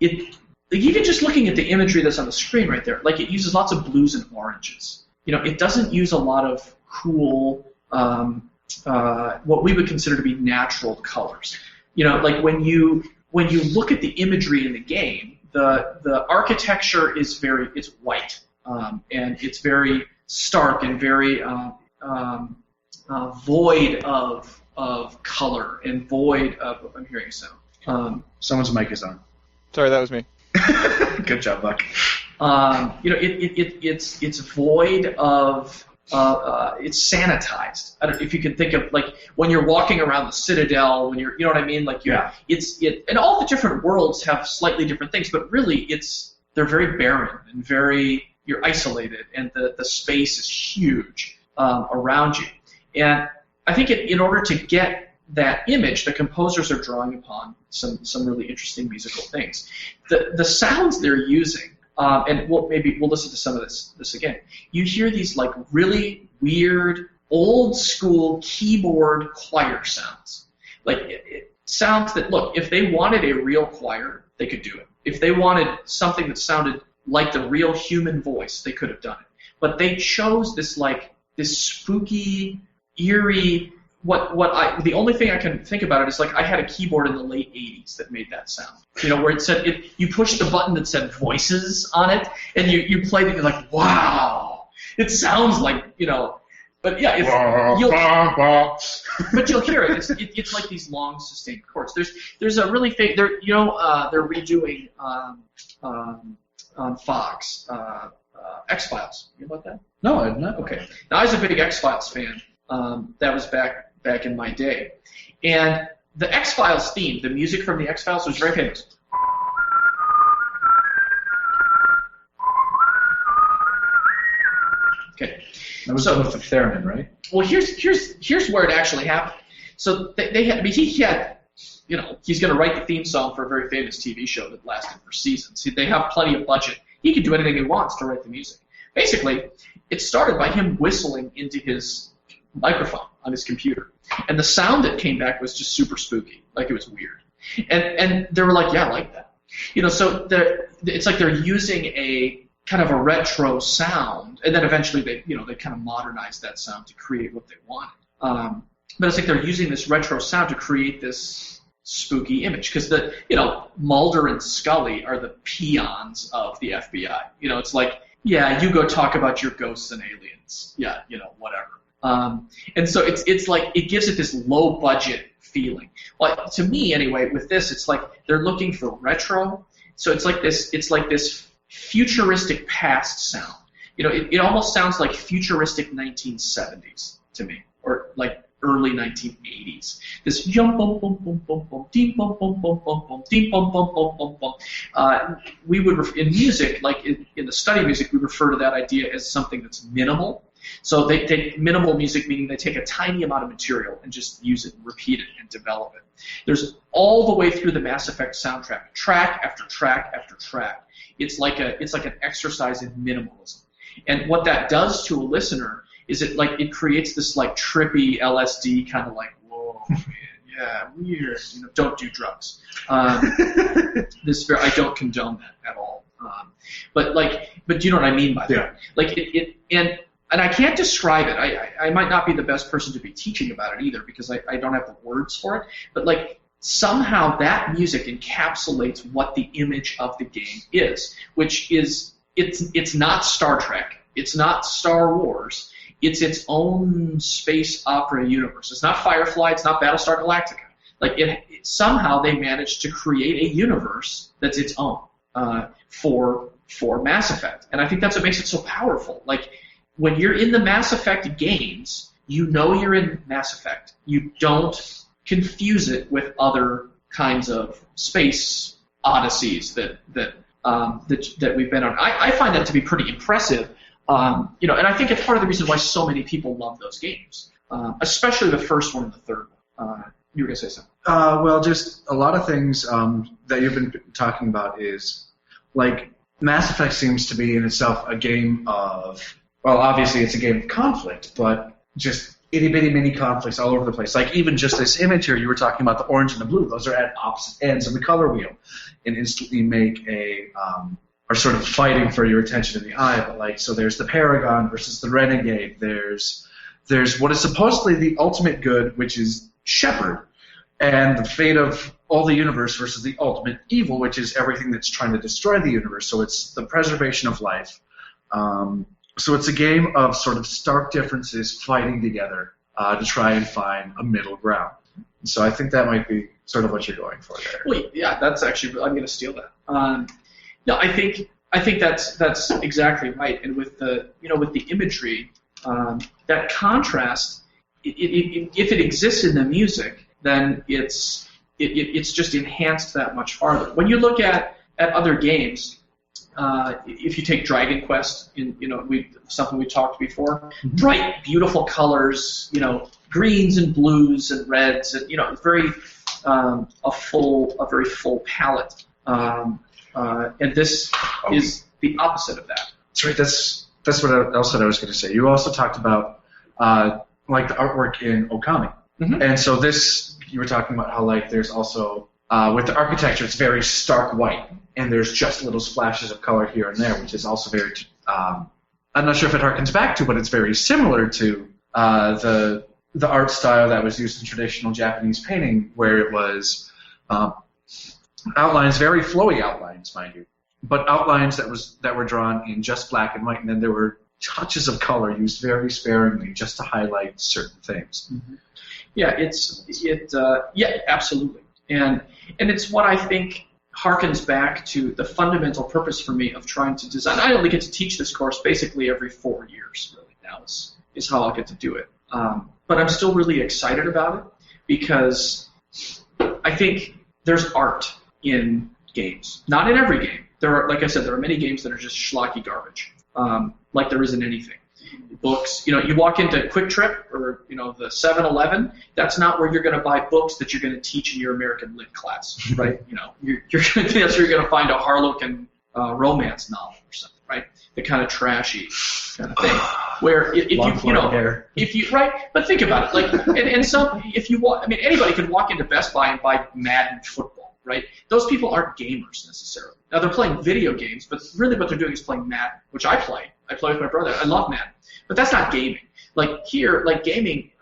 even just looking at the imagery that's on the screen right there, like, it uses lots of blues and oranges. You know, it doesn't use a lot of cool what we would consider to be natural colors. Like when you look at the imagery in the game, the architecture is it's white, and it's very stark and very void of color and void of. I'm hearing sound. Someone's mic is on. Sorry, that was me. Good job, Buck. It's void of. It's sanitized. I don't know if you can think of like when you're walking around the Citadel, when you know what I mean. Like and all the different worlds have slightly different things, but really they're very barren and you're isolated, and the space is huge around you. And I think in order to get that image, the composers are drawing upon some really interesting musical things. The sounds they're using. And maybe we'll listen to some of this again. You hear these like really weird, old school keyboard choir sounds. Like it sounds that look, if they wanted a real choir, they could do it. If they wanted something that sounded like the real human voice, they could have done it. But they chose this spooky, eerie. The only thing I can think about it is like I had a keyboard in the late 80s that made that sound. Where it said you pushed the button that said voices on it, and you played it, and you're like, wow, it sounds like, but yeah, you'll hear it. It's like these long sustained chords. There's a really they're redoing Fox X-Files. You know about that? No, I'm not. Okay. Now I was a big X-Files fan. That was back in my day. And the X-Files theme, the music from the X-Files, was very famous. Okay. That was with the theremin, right? Well, here's where it actually happened. So he had, he's going to write the theme song for a very famous TV show that lasted for seasons. They have plenty of budget. He can do anything he wants to write the music. Basically, it started by him whistling into his microphone on his computer. And the sound that came back was just super spooky, like it was weird. And they were like, yeah, I like that. So it's like they're using a kind of a retro sound, and then eventually they kind of modernized that sound to create what they wanted. But it's like they're using this retro sound to create this spooky image, because Mulder and Scully are the peons of the FBI. It's like, yeah, you go talk about your ghosts and aliens. Yeah, whatever. And so it's like it gives it this low budget feeling. Well, to me anyway, with this, it's like they're looking for retro. So it's like this futuristic past sound. It almost sounds like futuristic 1970s to me, or like early 1980s. This yum bum bum bum bum bum dee bum bum bum bum bum dee bum bum bum bum bum. We would in music, like in the study of music, we refer to that idea as something that's minimal. So they take minimal music, meaning they take a tiny amount of material and just use it and repeat it and develop it. There's all the way through the Mass Effect soundtrack, track after track after track. It's like an exercise in minimalism. And what that does to a listener is it creates this like trippy LSD kind of like, whoa, man, yeah, weird. Don't do drugs. I don't condone that at all. But you know what I mean by that? Yeah. Like and I can't describe it. I might not be the best person to be teaching about it either, because I don't have the words for it. But like somehow that music encapsulates what the image of the game is, which is it's not Star Trek, it's not Star Wars, it's its own space opera universe. It's not Firefly, it's not Battlestar Galactica. Like somehow they managed to create a universe that's its own for Mass Effect, and I think that's what makes it so powerful. Like when you're in the Mass Effect games, you're in Mass Effect. You don't confuse it with other kinds of space odysseys that we've been on. I find that to be pretty impressive, and I think it's part of the reason why so many people love those games, especially the first one and the third one. You were going to say something. Well, just a lot of things that you've been talking about is, like, Mass Effect seems to be in itself a game of, well, obviously it's a game of conflict, but just itty-bitty mini conflicts all over the place. Like even just this image here, you were talking about the orange and the blue. Those are at opposite ends of the color wheel, and instantly make are sort of fighting for your attention in the eye. But like, so there's the Paragon versus the Renegade. There's there's what is supposedly the ultimate good, which is Shepard, and the fate of all the universe versus the ultimate evil, which is everything that's trying to destroy the universe. So it's the preservation of life. So it's a game of sort of stark differences fighting together to try and find a middle ground. So I think that might be sort of what you're going for there. Wait, yeah, that's actually, I'm going to steal that. No, I think that's exactly right. And with the imagery, that contrast, if it exists in the music, then it's just enhanced that much farther. When you look at other games, if you take Dragon Quest, something we talked before, bright, beautiful colors, greens and blues and reds, and very a very full palette. And this is the opposite of that. That's right. That's what else that I was going to say. You also talked about like the artwork in Okami, and so this you were talking about how like there's also with the architecture it's very stark white, and there's just little splashes of color here and there, which is also very. I'm not sure if it harkens back to, but it's very similar to the art style that was used in traditional Japanese painting, where it was outlines, very flowy outlines, mind you, but outlines that were drawn in just black and white, and then there were touches of color used very sparingly just to highlight certain things. Yeah, yeah, absolutely, and it's what I think harkens back to the fundamental purpose for me of trying to design. I only get to teach this course basically every 4 years, really, now is how I'll get to do it. But I'm still really excited about it because I think there's art in games. Not in every game. Like I said, there are many games that are just schlocky garbage, like there isn't anything. Books, you walk into Quick Trip or the 7-Eleven. That's not where you're going to buy books that you're going to teach in your American Lit class, right? That's where you're going to find a Harlequin romance novel or something, right? The kind of trashy kind of thing. Where if you right, but think about it, like, anybody can walk into Best Buy and buy Madden football, right? Those people aren't gamers necessarily. Now they're playing video games, but really what they're doing is playing Madden, which I play. I play with my brother. I love Madden, but that's not gaming. Like here, like gaming,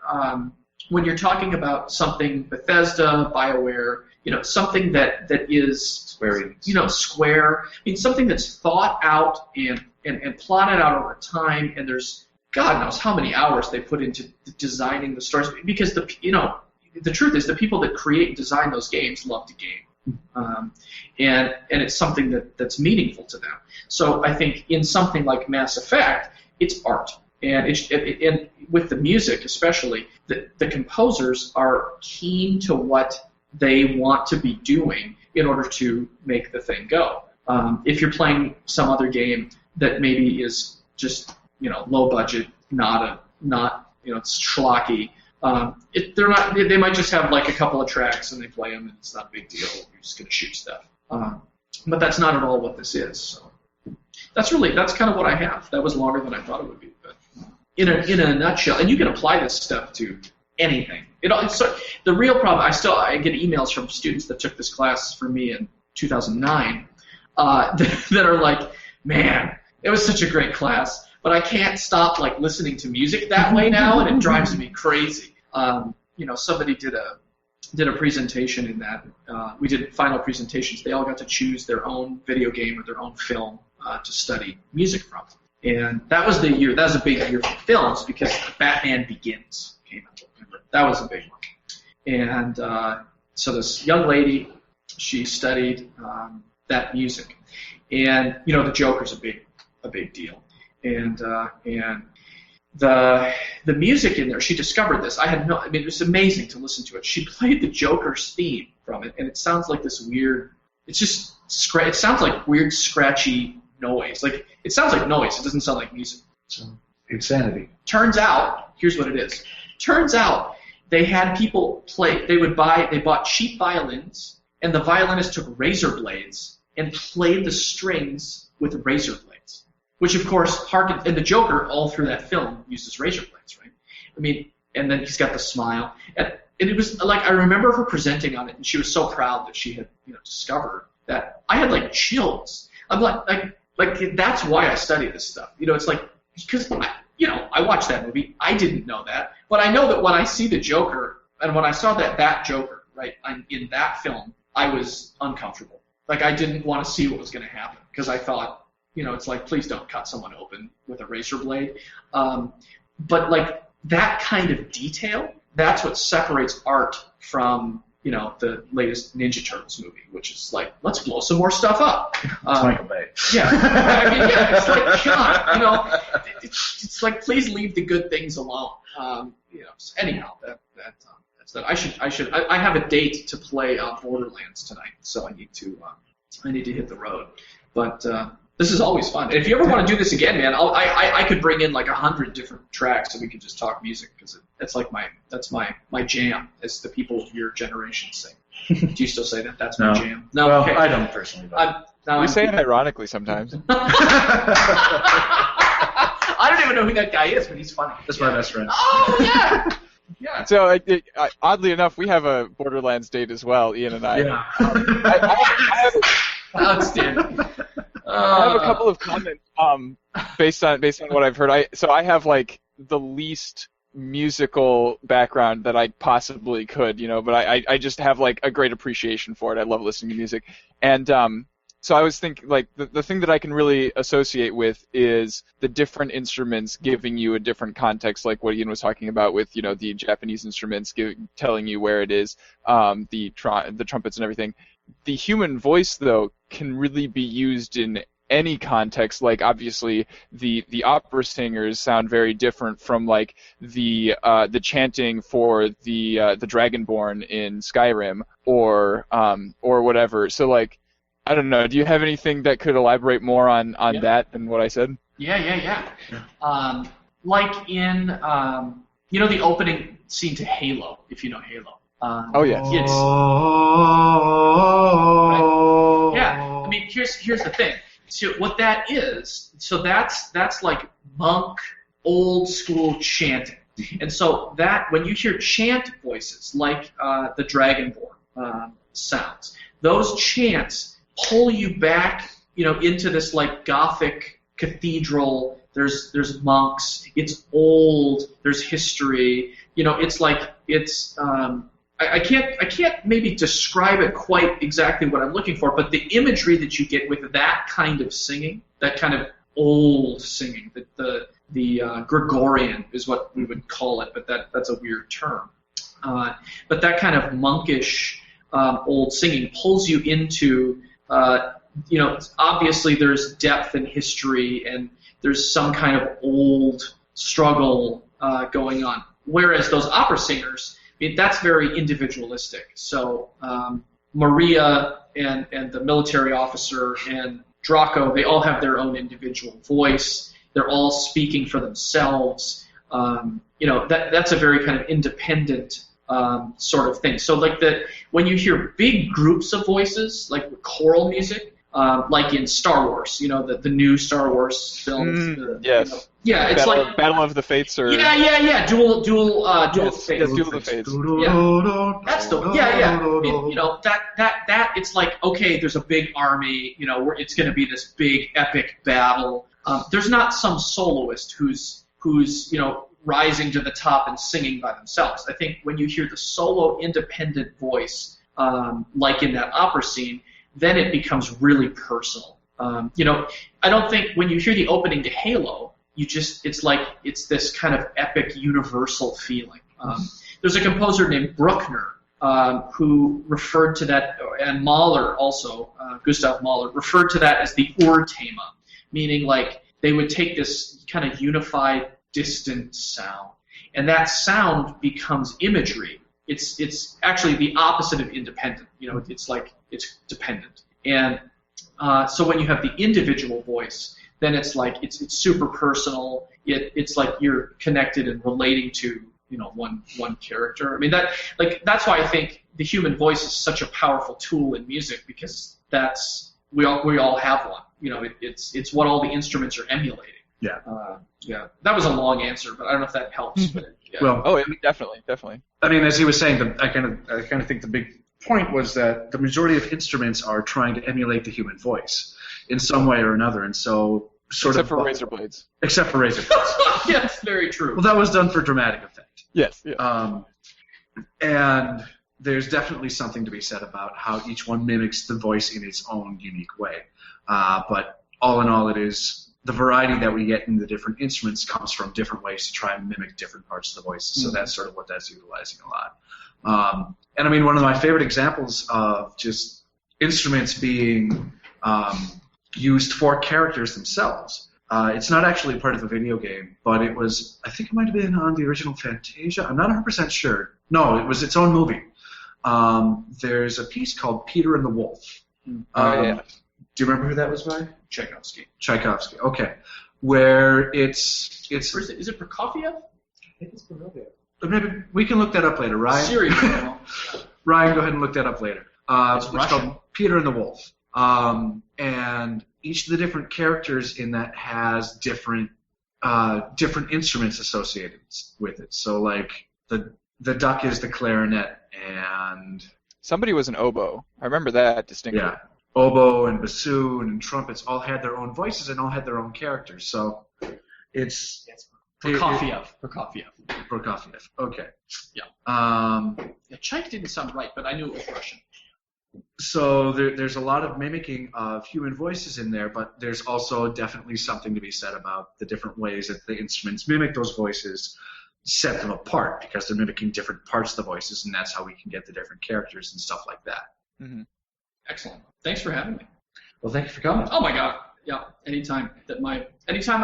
when you're talking about something Bethesda, BioWare, something that is Square, Square. I mean, something that's thought out and plotted out over time, and there's God knows how many hours they put into designing the stories. Because the truth is, the people that create and design those games love to game, and it's something that's meaningful to them. So I think in something like Mass Effect, it's art, and and with the music especially, the composers are keen to what they want to be doing in order to make the thing go. If you're playing some other game that maybe is just low budget, not it's schlocky. They might just have like a couple of tracks and they play them and it's not a big deal. You're just gonna shoot stuff. But that's not at all what this is. So that's kind of what I have. That was longer than I thought it would be, but in a nutshell, and you can apply this stuff to anything. The real problem, I get emails from students that took this class for me in 2009 that are like, man, it was such a great class, but I can't stop like listening to music that way now, and it drives me crazy. Somebody did a presentation in that. We did final presentations. They all got to choose their own video game or their own film to study music from. And that was the year. That was a big year for films because Batman Begins came out. That was a big one. And so this young lady, she studied that music, and the Joker's a big deal. And the music in there, she discovered this. It was amazing to listen to it. She played the Joker's theme from it, and it sounds like this weird. It sounds like weird scratchy noise. Like it sounds like noise. It doesn't sound like music. So insanity. Turns out, here's what it is. Turns out they had people play. They bought cheap violins, and the violinist took razor blades and played the strings with razor blades, which of course and the Joker all through that film uses razor blades, right? I mean, and then he's got the smile, and it was like I remember her presenting on it, and she was so proud that she had discovered that. I had like chills. I'm like that's why I study this stuff. It's like because I I watched that movie. I didn't know that, but I know that when I see the Joker, and when I saw that Joker, right, in that film, I was uncomfortable. Like, I didn't want to see what was going to happen because I thought, it's like, please don't cut someone open with a razor blade. But like that kind of detail, that's what separates art from, the latest Ninja Turtles movie, which is like, let's blow some more stuff up. It's Michael Bay. Yeah, I mean, yeah, it's like, God, it's like, please leave the good things alone. So anyhow, that's that. I have a date to play Borderlands tonight, so I need to hit the road. But this is always fun. And if you ever want to do this again, man, I could bring in like 100 different tracks and we could just talk music because that's like my jam, as the people of your generation say. Do you still say that? That's my jam. No, well, okay. I don't personally. We say it ironically sometimes. I don't even know who that guy is, but he's funny. That's my best friend. Oh yeah. Yeah. So, oddly enough, we have a Borderlands date as well, Ian and I. Yeah. Outstanding. I have a couple of comments based on what I've heard. I have like the least musical background that I possibly could, but I just have like a great appreciation for it. I love listening to music, and so I was thinking, like, the thing that I can really associate with is the different instruments giving you a different context, like what Ian was talking about with, the Japanese instruments telling you where it is, the trumpets and everything. The human voice, though, can really be used in any context. Like, obviously, the opera singers sound very different from, like, the chanting for the Dragonborn in Skyrim or whatever. So, like, I don't know. Do you have anything that could elaborate more on that than what I said? Yeah. Like in, the opening scene to Halo, if you know Halo. Oh, yes. Right. Yeah. I mean, here's the thing. So what that is, that's like monk, old school chanting. And so that, when you hear chant voices, like the Dragonborn sounds, those chants pull you back, into this like Gothic cathedral. There's monks. It's old. There's history. It's like I can't maybe describe it quite exactly what I'm looking for, but the imagery that you get with that kind of singing, that kind of old singing, the Gregorian is what we would call it, but that's a weird term. But that kind of monkish old singing pulls you into obviously there's depth in history and there's some kind of old struggle going on. Whereas those opera singers, that's very individualistic. So Maria and the military officer and Draco, they all have their own individual voice. They're all speaking for themselves. That's a very kind of independent sort of thing. So like when you hear big groups of voices, like choral music, like in Star Wars, the new Star Wars films. Yes. It's like Battle of the Fates or Duel yes, Fates. Duel of the Fates. Yeah. That's that it's like, okay, there's a big army, it's going to be this big epic battle. There's not some soloist who's rising to the top and singing by themselves. I think when you hear the solo independent voice, like in that opera scene, then it becomes really personal. I don't think when you hear the opening to Halo, it's this kind of epic universal feeling. There's a composer named Bruckner who referred to that, and Mahler also, Gustav Mahler, referred to that as the Urthema, meaning like they would take this kind of unified, distant sound, and that sound becomes imagery. It's actually the opposite of independent. It's like it's dependent. And so when you have the individual voice, then it's like it's super personal. It's like you're connected and relating to one character. I mean that's why I think the human voice is such a powerful tool in music, because we all have one. It's what all the instruments are emulating. Yeah. That was a long answer, but I don't know if that helps. But yeah. Well, definitely. I mean, as he was saying, I kind of think the big point was that the majority of instruments are trying to emulate the human voice in some way or another, and so Except for razor blades. Except for razor blades. Yes, very true. Well, that was done for dramatic effect. Yes. Yeah. And there's definitely something to be said about how each one mimics the voice in its own unique way. But all in all, it is the variety that we get in the different instruments comes from different ways to try and mimic different parts of the voice. So that's sort of what that's utilizing a lot. And I mean, one of my favorite examples of just instruments being used for characters themselves. It's not actually part of a video game, but it was, I think it might have been on the original Fantasia. I'm not 100% sure. No, it was its own movie. There's a piece called Peter and the Wolf. Yeah. Do you remember who that was by? Tchaikovsky. Tchaikovsky, okay. Where it's Or is it Prokofiev? I think it's Prokofiev. Maybe we can look that up later, Ryan. Seriously. Ryan, go ahead and look that up later. It's It's Russian. called Peter and the Wolf. And each of the different characters in that has different instruments associated with it. So like the duck is the clarinet, and Somebody was an oboe. I remember that distinctly. yeah, oboe and bassoon and trumpets all had their own voices and all had their own characters. So it's Prokofiev. Prokofiev. Okay. Yeah. Yeah, Tchaik didn't sound right, but I knew it was Russian. So there's a lot of mimicking of human voices in there, but there's also definitely something to be said about the different ways that the instruments mimic those voices, set them apart, because they're mimicking different parts of the voices, and that's how we can get the different characters and stuff like that. Mm-hmm. Excellent. Thanks for having me. Well, thank you for coming. Oh my God. Yeah. Anytime my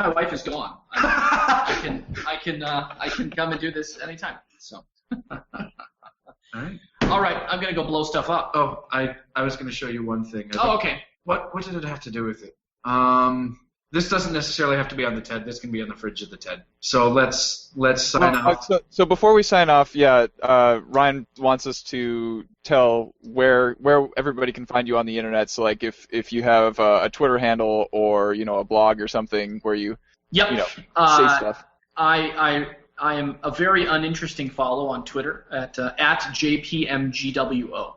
wife is gone, I can come and do this anytime. So. All right. All right. I'm gonna go blow stuff up. Oh, I was going to show you one thing. Oh, okay. What did it have to do with it? This doesn't necessarily have to be on the TED. This can be on the fridge of the TED. So let's sign off. So before we sign off, Ryan wants us to tell where everybody can find you on the internet. So like if you have a Twitter handle or a blog or something where you Yep. say stuff. I am a very uninteresting follow on Twitter at JPMGWO.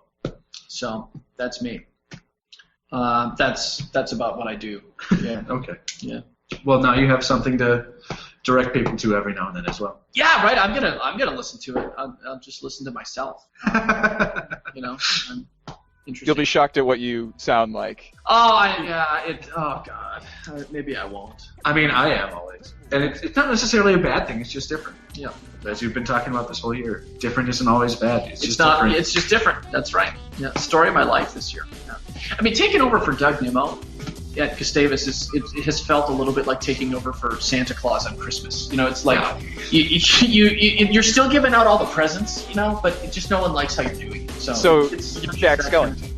So that's me. That's about what I do. Yeah. Okay. Yeah. Well, now you have something to direct people to every now and then as well. Yeah. Right. I'm gonna listen to it. I'll just listen to myself. I'm interested. You'll be shocked at what you sound like. Oh God. Maybe I won't. I mean, I am always. And it's not necessarily a bad thing, it's just different. Yeah. As you've been talking about this whole year, different isn't always bad. It's just not. different. It's just different. That's right. Yeah. Story of my life this year. Yeah. I mean, taking over for Doug Nimmo at Gustavus it has felt a little bit like taking over for Santa Claus on Christmas. It's like you're still giving out all the presents, but just no one likes how you're doing it. So you're Jack Skellington.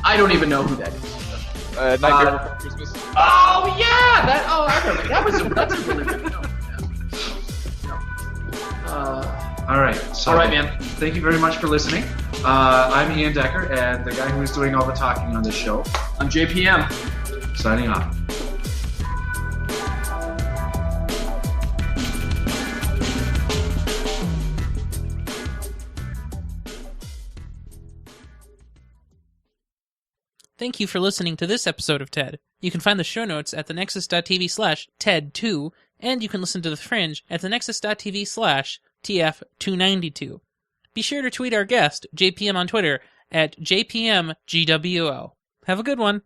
I don't even know who that is. Nightmare Before Christmas. Oh yeah, I remember. That's a really good film. Yeah. All right. So All right, man. Thank you very much for listening. I'm Ian Decker, and the guy who is doing all the talking on this show, I'm JPM. signing off. Thank you for listening to this episode of TED. You can find the show notes at thenexus.tv/TED2, and you can listen to The Fringe at thenexus.tv/TF292. Be sure to tweet our guest, JPM, on Twitter at JPMGWO. Have a good one.